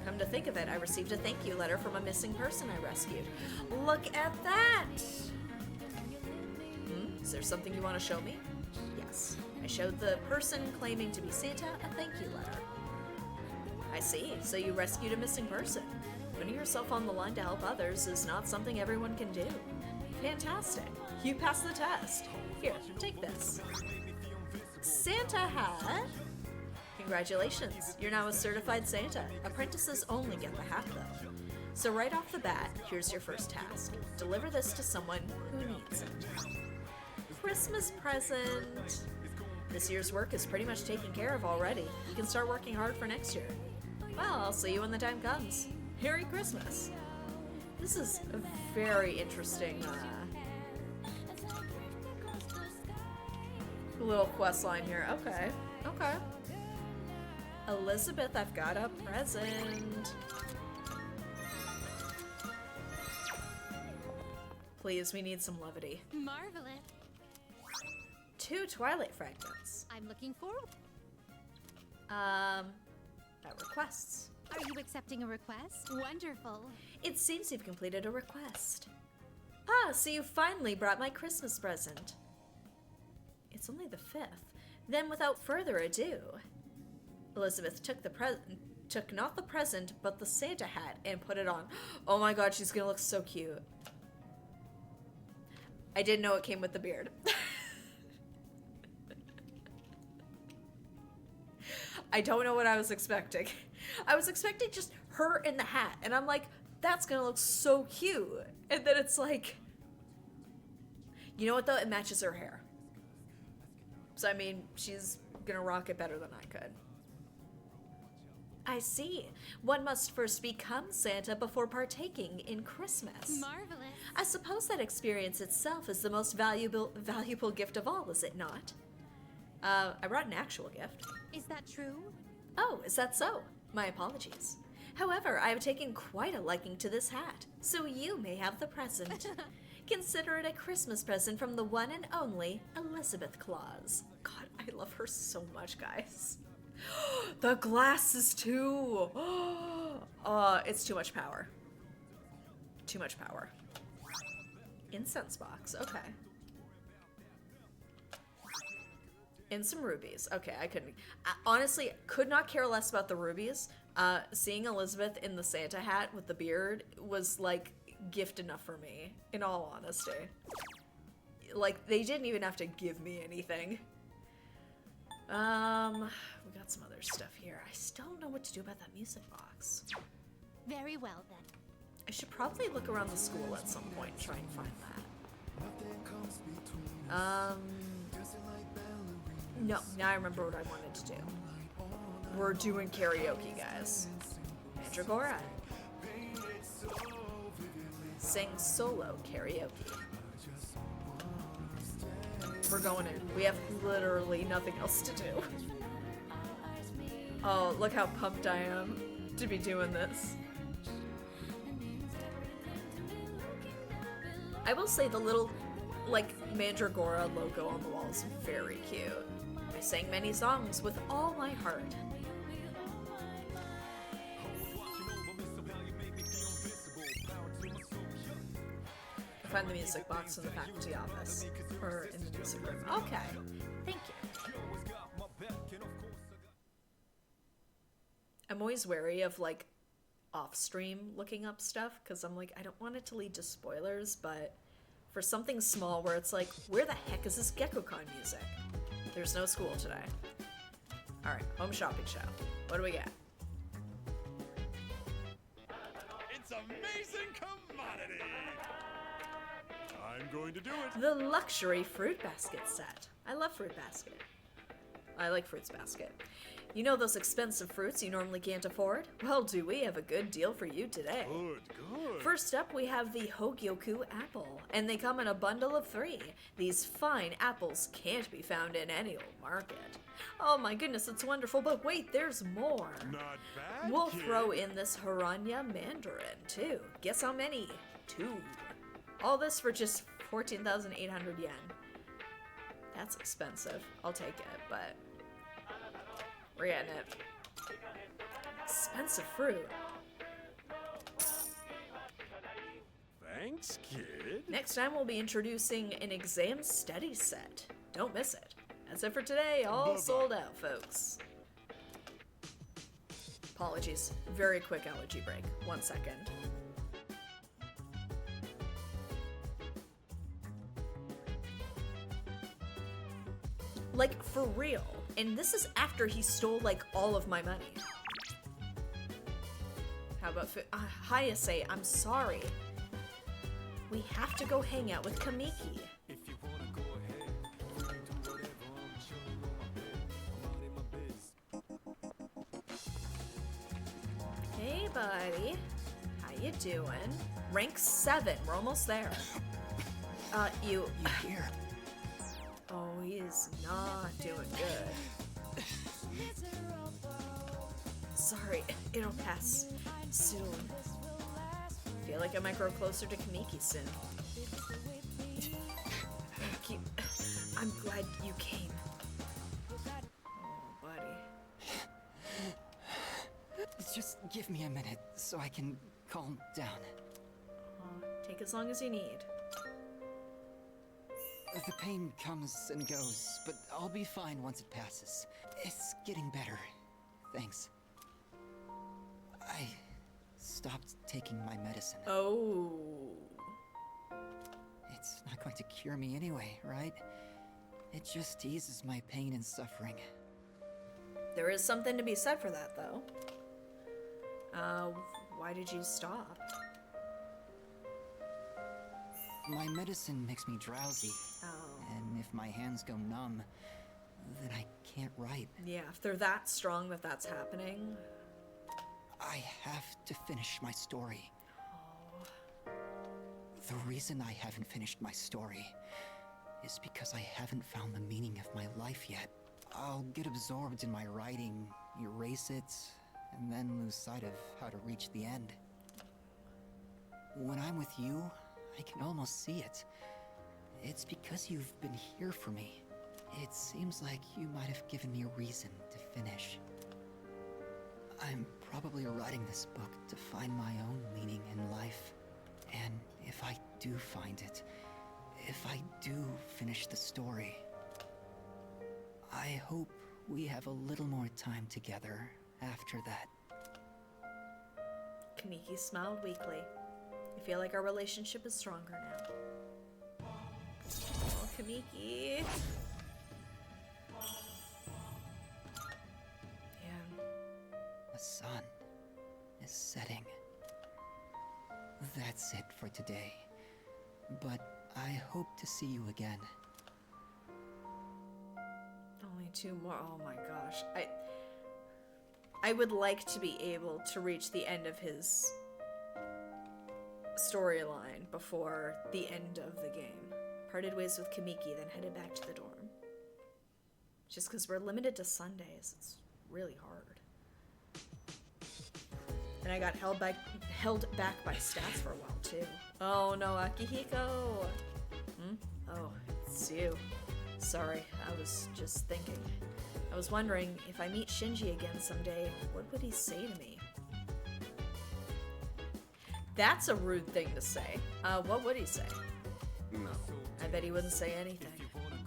Come to think of it, I received a thank you letter from a missing person I rescued. Look at that! Is there something you want to show me? Yes. I showed the person claiming to be Santa a thank you letter. I see. So you rescued a missing person. Putting yourself on the line to help others is not something everyone can do. Fantastic. You passed the test. Here, take this. Santa hat? Congratulations. You're now a certified Santa. Apprentices only get the hat, though. So right off the bat, here's your first task. Deliver this to someone who needs it. Christmas present. This year's work is pretty much taken care of already. You can start working hard for next year. Well, I'll see you when the time comes. Merry Christmas. This is a very interesting little quest line here. Okay. Okay. Elizabeth, I've got a present. Please, we need some levity. Marvelous. 2 Twilight fragments. I'm looking forward. Requests. Are you accepting a request? Wonderful. It seems you've completed a request. Ah, so you finally brought my Christmas present. It's only the 5th. Then without further ado, Elizabeth took not the present, but the Santa hat and put it on. Oh my god, she's gonna look so cute. I didn't know it came with the beard. I don't know what I was expecting. I was expecting just her in the hat, and I'm like, that's gonna look so cute. And then it's like, you know what though? It matches her hair. So I mean, she's gonna rock it better than I could. I see. One must first become Santa before partaking in Christmas. Marvelous. I suppose that experience itself is the most valuable gift of all, is it not? I brought an actual gift. Is that true? Oh, is that so? My apologies. However, I have taken quite a liking to this hat, so you may have the present. Consider it a Christmas present from the one and only Elizabeth Claus. God, I love her so much, guys. The glasses, too. It's too much power. Too much power. Incense box, okay. And some rubies. Okay, I honestly could not care less about the rubies. Seeing Elizabeth in the Santa hat with the beard was like gift enough for me, in all honesty. Like, they didn't even have to give me anything. We got some other stuff here. I still don't know what to do about that music box. Very well then. I should probably look around the school at some point and try and find that. No, now I remember what I wanted to do. We're doing karaoke, guys. Mandragora. Sing solo karaoke. We're going in. We have literally nothing else to do. Oh, look how pumped I am to be doing this. I will say the little, like, Mandragora logo on the wall is very cute. I sang many songs with all my heart. I find the music box in the faculty office. Or in the music room. Okay. Thank you. I'm always wary of, like, off-stream looking up stuff, because I'm like, I don't want it to lead to spoilers, but for something small where it's like, where the heck is this GeckoCon music? There's no school today. Alright, home shopping show. What do we got? It's amazing commodity! I'm going to do it. The luxury fruit basket set. I love fruit basket. I like Fruits Basket. You know those expensive fruits you normally can't afford? Well, do we have a good deal for you today. Good. First up, we have the Hogyoku apple, and they come in a bundle of 3. These fine apples can't be found in any old market. Oh my goodness, it's wonderful, but wait, there's more. Not bad, We'll kid. throw in this Haranya mandarin, too. Guess how many? 2. All this for just 14,800 yen. That's expensive. I'll take it, but we're getting it. Expensive fruit. Thanks, kid. Next time we'll be introducing an exam study set. Don't miss it. That's it for today. All Bye-bye. sold out, folks. Apologies. Very quick allergy break. 1 second. Like, for real. And this is after he stole, like, all of my money. How about Hayase, I'm sorry. We have to go hang out with Kamiki. If you wanna go ahead, do whatever. I'm chilling on my bed. I'm minding my biz. Hey, buddy. How you doing? Rank 7. We're almost there. You Here. Oh, he is not doing good. Sorry, it'll pass soon. Feel like I might grow closer to Kamiki soon. Thank you. I'm glad you came. Oh, buddy. Just give me a minute so I can calm down. Take as long as you need. The pain comes and goes, but I'll be fine once it passes. It's getting better. Thanks. I stopped taking my medicine. Oh. It's not going to cure me anyway, right? It just eases my pain and suffering. There is something to be said for that, though. Why did you stop? My medicine makes me drowsy. Oh. And if my hands go numb, then I can't write. Yeah, if they're that strong that that's happening. I have to finish my story. The reason I haven't finished my story is because I haven't found the meaning of my life yet. I'll get absorbed in my writing, erase it, and then lose sight of how to reach the end. When I'm with you, I can almost see it. It's because you've been here for me. It seems like you might have given me a reason to finish. I'm probably writing this book to find my own meaning in life. And if I do find it, if I do finish the story, I hope we have a little more time together after that. Kamiki smiled weakly. I feel like our relationship is stronger now. Oh, Kamiki. Yeah. The sun is setting. That's it for today. But I hope to see you again. Only 2 more. Oh my gosh. I would like to be able to reach the end of his storyline before the end of the game. Parted ways with Kamiki, then headed back to the dorm. Just because we're limited to Sundays, it's really hard. And I got held back by stats for a while too. Oh no, Akihiko! Oh, it's you. Sorry, I was just thinking. I was wondering, if I meet Shinji again someday, what would he say to me? That's a rude thing to say. What would he say? No. I bet he wouldn't say anything.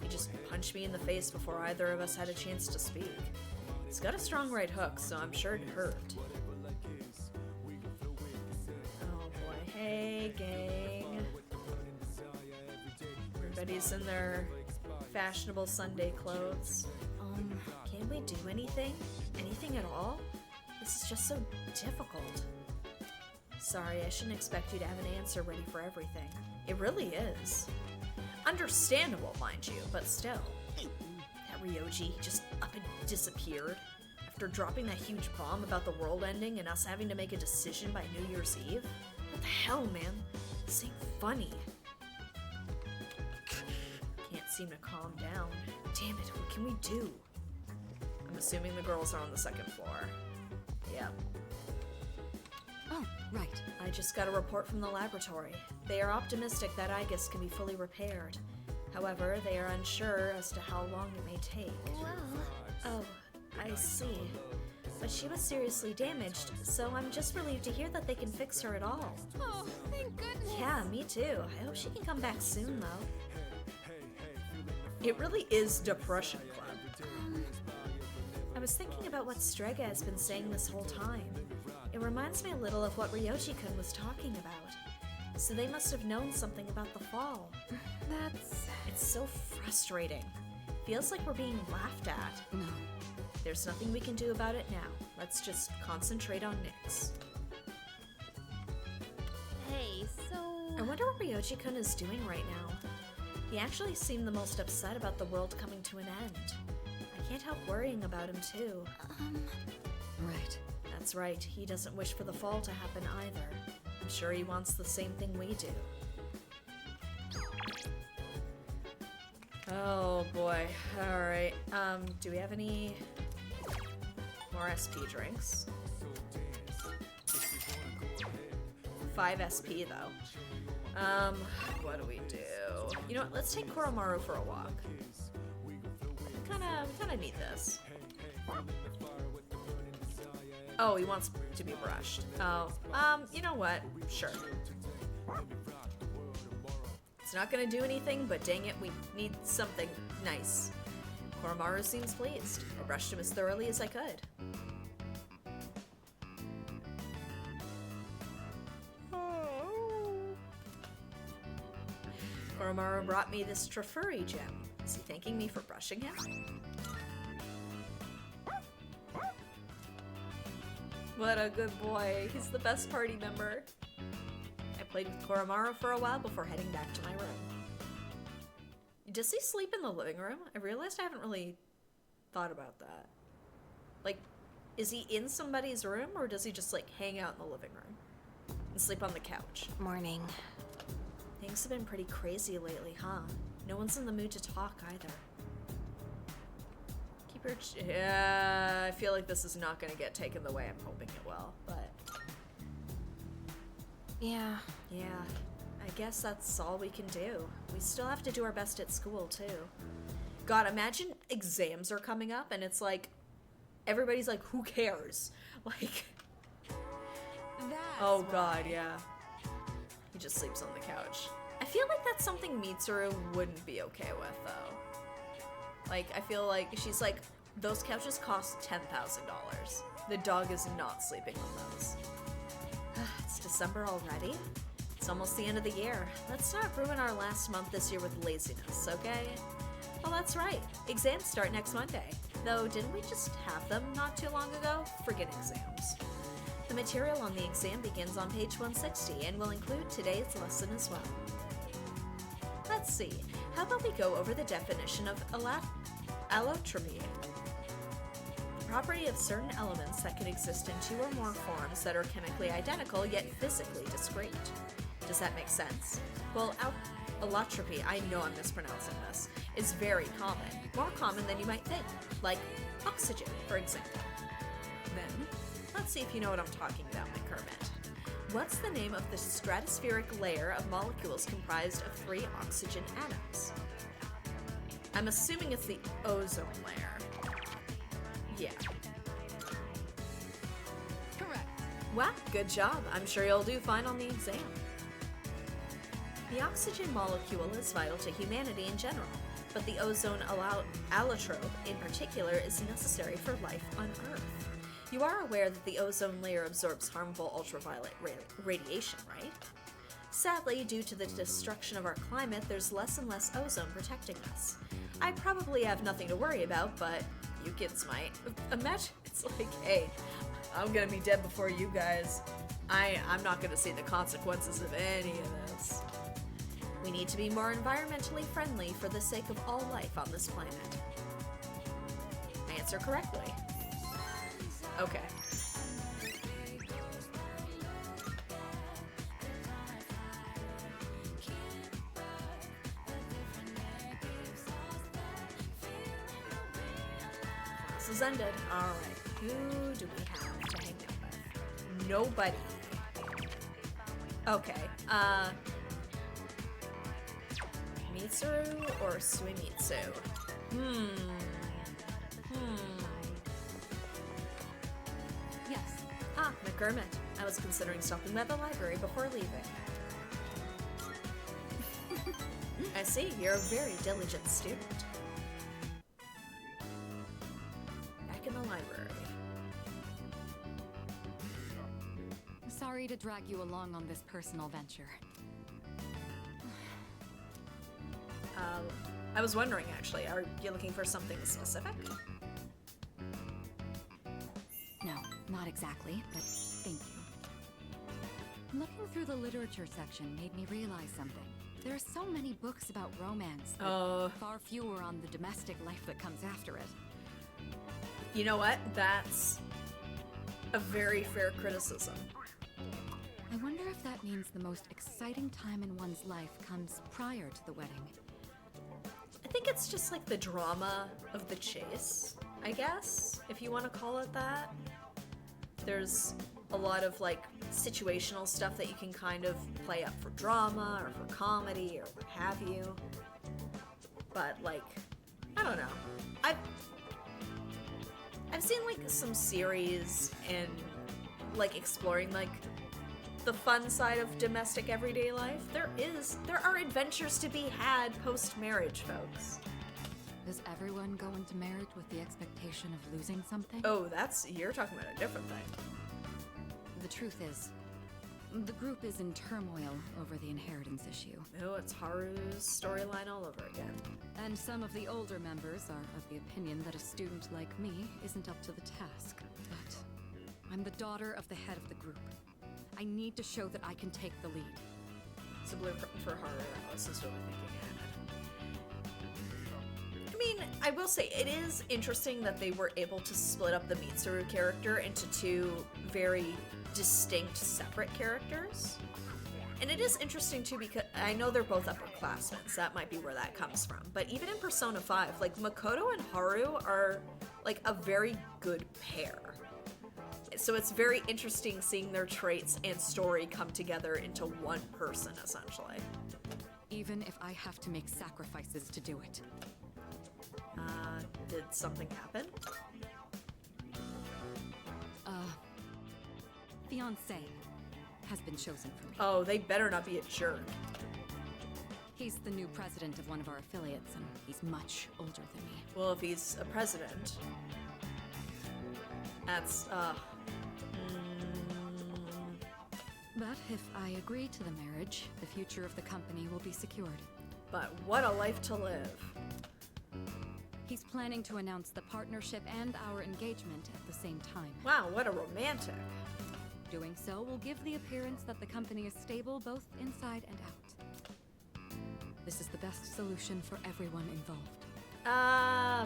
He'd just punch me in the face before either of us had a chance to speak. He's got a strong right hook, so I'm sure it'd hurt. Oh boy. Hey, gang. Everybody's in their fashionable Sunday clothes. Can we do anything? Anything at all? This is just so difficult. Sorry, I shouldn't expect you to have an answer ready for everything. It really is. Understandable, mind you, but still. that Ryoji just up and disappeared after dropping that huge bomb about the world ending and us having to make a decision by New Year's Eve? What the hell, man? This ain't funny. Can't seem to calm down. Damn it, what can we do? I'm assuming the girls are on the second floor. Yep. Oh, right. I just got a report from the laboratory. They are optimistic that Aegis can be fully repaired. However, they are unsure as to how long it may take. Well, Oh, I see. But she was seriously damaged, so I'm just relieved to hear that they can fix her at all. Oh, thank goodness. Yeah, me too. I hope she can come back soon, though. It really is Depression Club. I was thinking about what Strega has been saying this whole time. It reminds me a little of what Ryoji-kun was talking about. So they must have known something about the fall. It's so frustrating. Feels like we're being laughed at. No. There's nothing we can do about it now. Let's just concentrate on Nyx. Hey, so... I wonder what Ryoji-kun is doing right now. He actually seemed the most upset about the world coming to an end. I can't help worrying about him too. Right. That's right, he doesn't wish for the fall to happen either. I'm sure he wants the same thing we do. Oh boy. Alright. Do we have any more SP drinks? 5 SP though. What do we do? You know what, let's take Koromaru for a walk. We kinda need this. Oh, he wants to be brushed. Oh, you know what? Sure. It's not gonna do anything, but dang it, we need something nice. Koromaru seems pleased. I brushed him as thoroughly as I could. Koromaru brought me this Trifuri gem. Is he thanking me for brushing him? What a good boy. He's the best party member. I played with Koromaru for a while before heading back to my room. Does he sleep in the living room? I realized I haven't really thought about that. Like, is he in somebody's room or does he just like hang out in the living room and sleep on the couch? Morning. Things have been pretty crazy lately, huh? No one's in the mood to talk either. Keep your yeah, I feel like this is not gonna get taken the way I'm hoping it will, but Yeah. I guess that's all we can do. We still have to do our best at school too. God, imagine exams are coming up and it's like everybody's like, who cares? Like, oh god, yeah. He just sleeps on the couch. I feel like that's something Mitsuru wouldn't be okay with, though. Like, I feel like she's like, those couches cost $10,000. The dog is not sleeping on those. It's December already? It's almost the end of the year. Let's not ruin our last month this year with laziness, okay? Oh, that's right. Exams start next Monday. Though, didn't we just have them not too long ago? Friggin' exams. The material on the exam begins on page 160 and will include today's lesson as well. Let's see, how about we go over the definition of allotropy? The property of certain elements that can exist in 2 or more forms that are chemically identical yet physically discrete. Does that make sense? Well, allotropy, I know I'm mispronouncing this, is very common, more common than you might think, like oxygen, for example. Then, let's see if you know what I'm talking about, my Kermit. What's the name of the stratospheric layer of molecules comprised of 3 oxygen atoms? I'm assuming it's the ozone layer. Yeah. Correct. Wow, good job. I'm sure you'll do fine on the exam. The oxygen molecule is vital to humanity in general, but the ozone allotrope in particular is necessary for life on Earth. You are aware that the ozone layer absorbs harmful ultraviolet radiation, right? Sadly, due to the destruction of our climate, there's less and less ozone protecting us. I probably have nothing to worry about, but you kids might. Imagine it's like, hey, I'm gonna be dead before you guys. I'm not gonna see the consequences of any of this. We need to be more environmentally friendly for the sake of all life on this planet. answer correctly. Okay. This is ended. Alright. Who do we have to hang out with? Nobody. Okay. Mitsuru or Suimitsu? Yes. Ah, McDermott. I was considering stopping by the library before leaving. I see, you're a very diligent student. Back in the library. Sorry to drag you along on this personal venture. I was wondering actually, are you looking for something specific? No, not exactly, but thank you. Looking through the literature section made me realize something. There are so many books about romance, but far fewer on the domestic life that comes after it. You know what? That's a very fair criticism. I wonder if that means the most exciting time in one's life comes prior to the wedding. I think it's just like the drama of the chase, I guess, if you want to call it that. There's a lot of like situational stuff that you can kind of play up for drama or for comedy or what have you. But like, I don't know. I've seen like some series and like exploring like the fun side of domestic everyday life. There are adventures to be had post-marriage, folks. Does everyone go into marriage with the expectation of losing something? Oh, you're talking about a different thing. The truth is, the group is in turmoil over the inheritance issue. Oh, it's Haru's storyline all over again. And some of the older members are of the opinion that a student like me isn't up to the task. But I'm the daughter of the head of the group. I need to show that I can take the lead. It's a blueprint for Haru. Alice is really thinking ahead. I mean, I will say, it is interesting that they were able to split up the Mitsuru character into two very distinct, separate characters. And it is interesting, too, because I know they're both upperclassmen, so that might be where that comes from. But even in Persona 5, like, Makoto and Haru are, like, a very good pair. So it's very interesting seeing their traits and story come together into one person, essentially. Even if I have to make sacrifices to do it. Did something happen? Fiancé has been chosen for me. Oh, they better not be a jerk. He's the new president of one of our affiliates, and he's much older than me. Well, if he's a president, that's, But if I agree to the marriage, the future of the company will be secured. But what a life to live. He's planning to announce the partnership and our engagement at the same time. Wow, what a romantic. Doing so will give the appearance that the company is stable both inside and out. This is the best solution for everyone involved.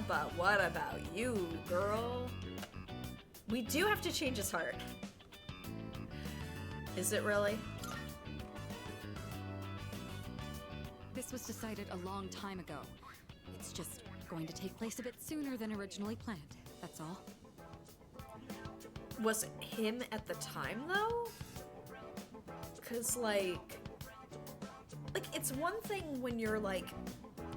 But what about you, girl? We do have to change his heart. Is it really? This was decided a long time ago. It's just going to take place a bit sooner than originally planned, that's all. Was it him at the time, though? Because, like, it's one thing when you're, like,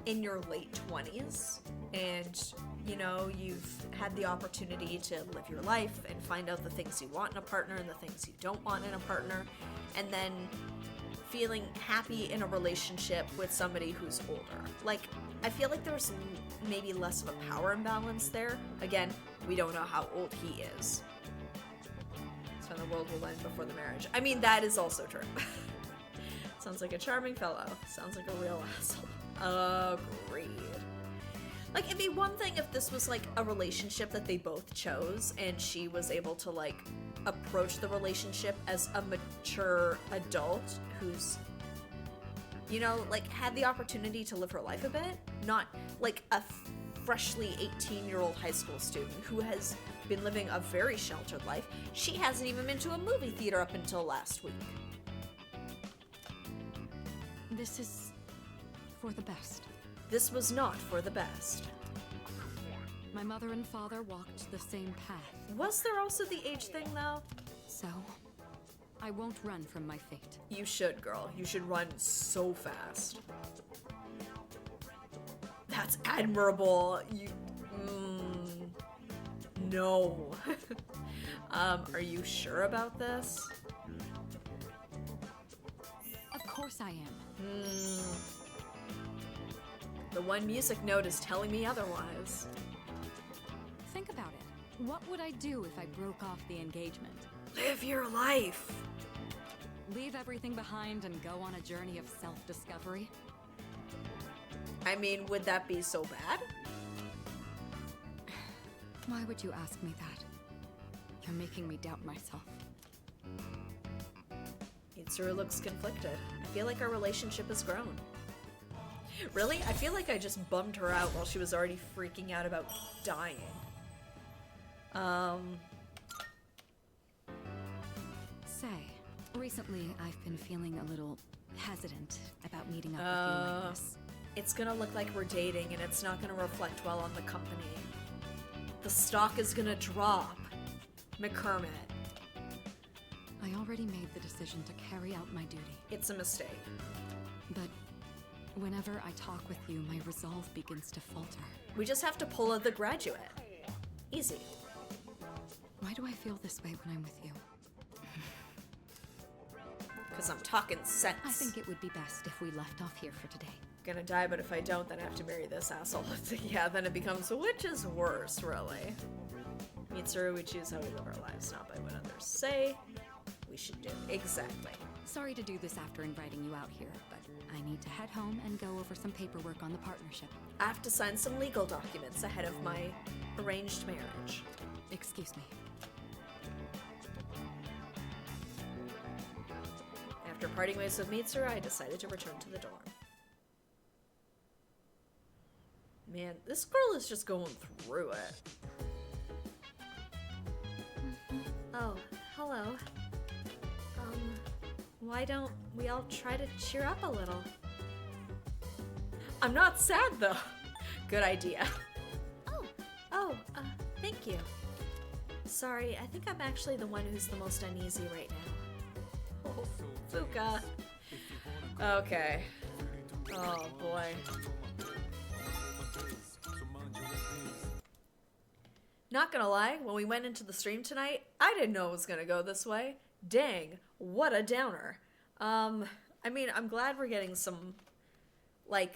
in your late 20s, and, you know, you've had the opportunity to live your life and find out the things you want in a partner and the things you don't want in a partner, and then feeling happy in a relationship with somebody who's older. Like, I feel like there's maybe less of a power imbalance there. Again, we don't know how old he is. So the world will end before the marriage. I mean, that is also true. Sounds like a charming fellow. Sounds like a real asshole. Agreed. Like, it'd be one thing if this was, like, a relationship that they both chose, and she was able to, like, approach the relationship as a mature adult who's, you know, like, had the opportunity to live her life a bit. Not, like, a freshly 18-year-old high school student who has been living a very sheltered life. She hasn't even been to a movie theater up until last week. This is for the best. This was not for the best. My mother and father walked the same path. Was there also the age thing, though? So, I won't run from my fate. You should, girl. You should run so fast. That's admirable. You... no. Are you sure about this? Of course I am. The one music note is telling me otherwise. Think about it. What would I do if I broke off the engagement? Live your life. Leave everything behind and go on a journey of self-discovery? I mean, would that be so bad? Why would you ask me that? You're making me doubt myself. Mitsuru looks conflicted. I feel like our relationship has grown. Really? I feel like I just bummed her out while she was already freaking out about dying. Say, recently I've been feeling a little hesitant about meeting up with you like this. It's gonna look like we're dating and it's not gonna reflect well on the company. The stock is gonna drop. McCormick. I already made the decision to carry out my duty. It's a mistake. But whenever I talk with you, my resolve begins to falter. We just have to pull The Graduate. Easy. Why do I feel this way when I'm with you? Because I'm talking sense. I think it would be best if we left off here for today. Gonna die, but if I don't, then I have to marry this asshole. Yeah, then it becomes, which is worse, really? Mitsuru, we choose how we live our lives, not by what others say we should do. Exactly. Sorry to do this after inviting you out here, but I need to head home and go over some paperwork on the partnership. I have to sign some legal documents ahead of my arranged marriage. Excuse me. After parting ways with Mitsuru, I decided to return to the dorm. Man, this girl is just going through it. Oh, hello. Why don't we all try to cheer up a little? I'm not sad, though. Good idea. Thank you. Sorry, I think I'm actually the one who's the most uneasy right now. Oh, Fuka. Okay. Oh, boy. Not gonna lie, when we went into the stream tonight, I didn't know it was gonna go this way. Dang, what a downer. I mean, I'm glad we're getting some, like,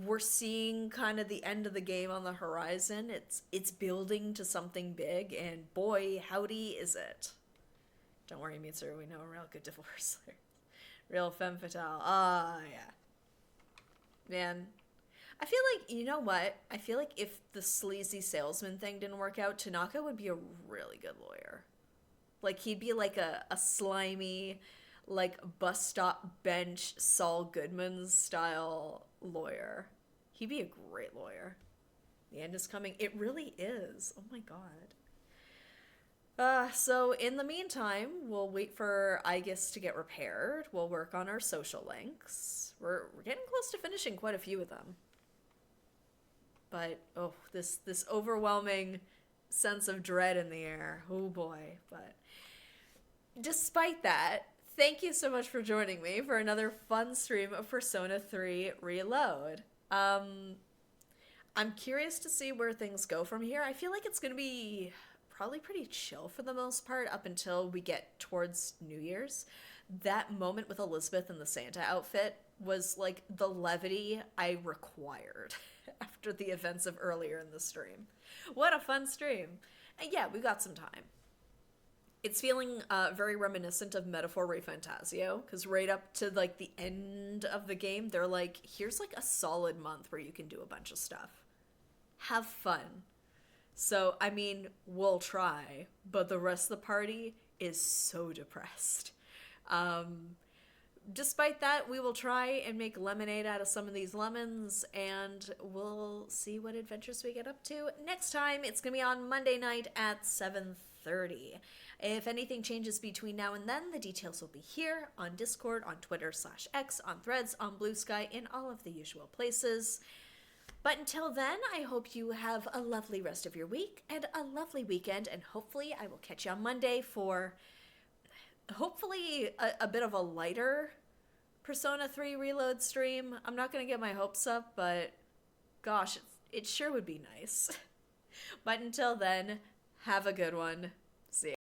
we're seeing kind of the end of the game on the horizon. It's building to something big, and boy, howdy is it. Don't worry, Mitsuru, we know a real good divorce. Real femme fatale. Yeah. Man, I feel like, you know what? I feel like if the sleazy salesman thing didn't work out, Tanaka would be a really good lawyer. Like, he'd be like a slimy, like, bus stop bench Saul Goodman style lawyer. He'd be a great lawyer. The end is coming. It really is. Oh my god. So in the meantime, we'll wait for Aegis to get repaired. We'll work on our social links. We're getting close to finishing quite a few of them. But, oh, this overwhelming sense of dread in the air. Oh boy. But despite that, thank you so much for joining me for another fun stream of Persona 3 Reload. I'm curious to see where things go from here. I feel like it's going to be probably pretty chill for the most part up until we get towards New Year's. That moment with Elizabeth in the Santa outfit was like the levity I required after the events of earlier in the stream. What a fun stream. And yeah, we got some time. It's feeling very reminiscent of Metaphor Re Fantasio, because right up to like the end of the game, they're like, here's like a solid month where you can do a bunch of stuff. Have fun. So, I mean, we'll try, but the rest of the party is so depressed. despite that, we will try and make lemonade out of some of these lemons, and we'll see what adventures we get up to next time. It's going to be on Monday night at 7:30. If anything changes between now and then, the details will be here on Discord, on Twitter/X, on Threads, on Blue Sky, in all of the usual places. But until then, I hope you have a lovely rest of your week and a lovely weekend, and hopefully I will catch you on Monday for hopefully a bit of a lighter Persona 3 Reload stream. I'm not going to get my hopes up, but gosh, it sure would be nice. But until then, have a good one. See ya.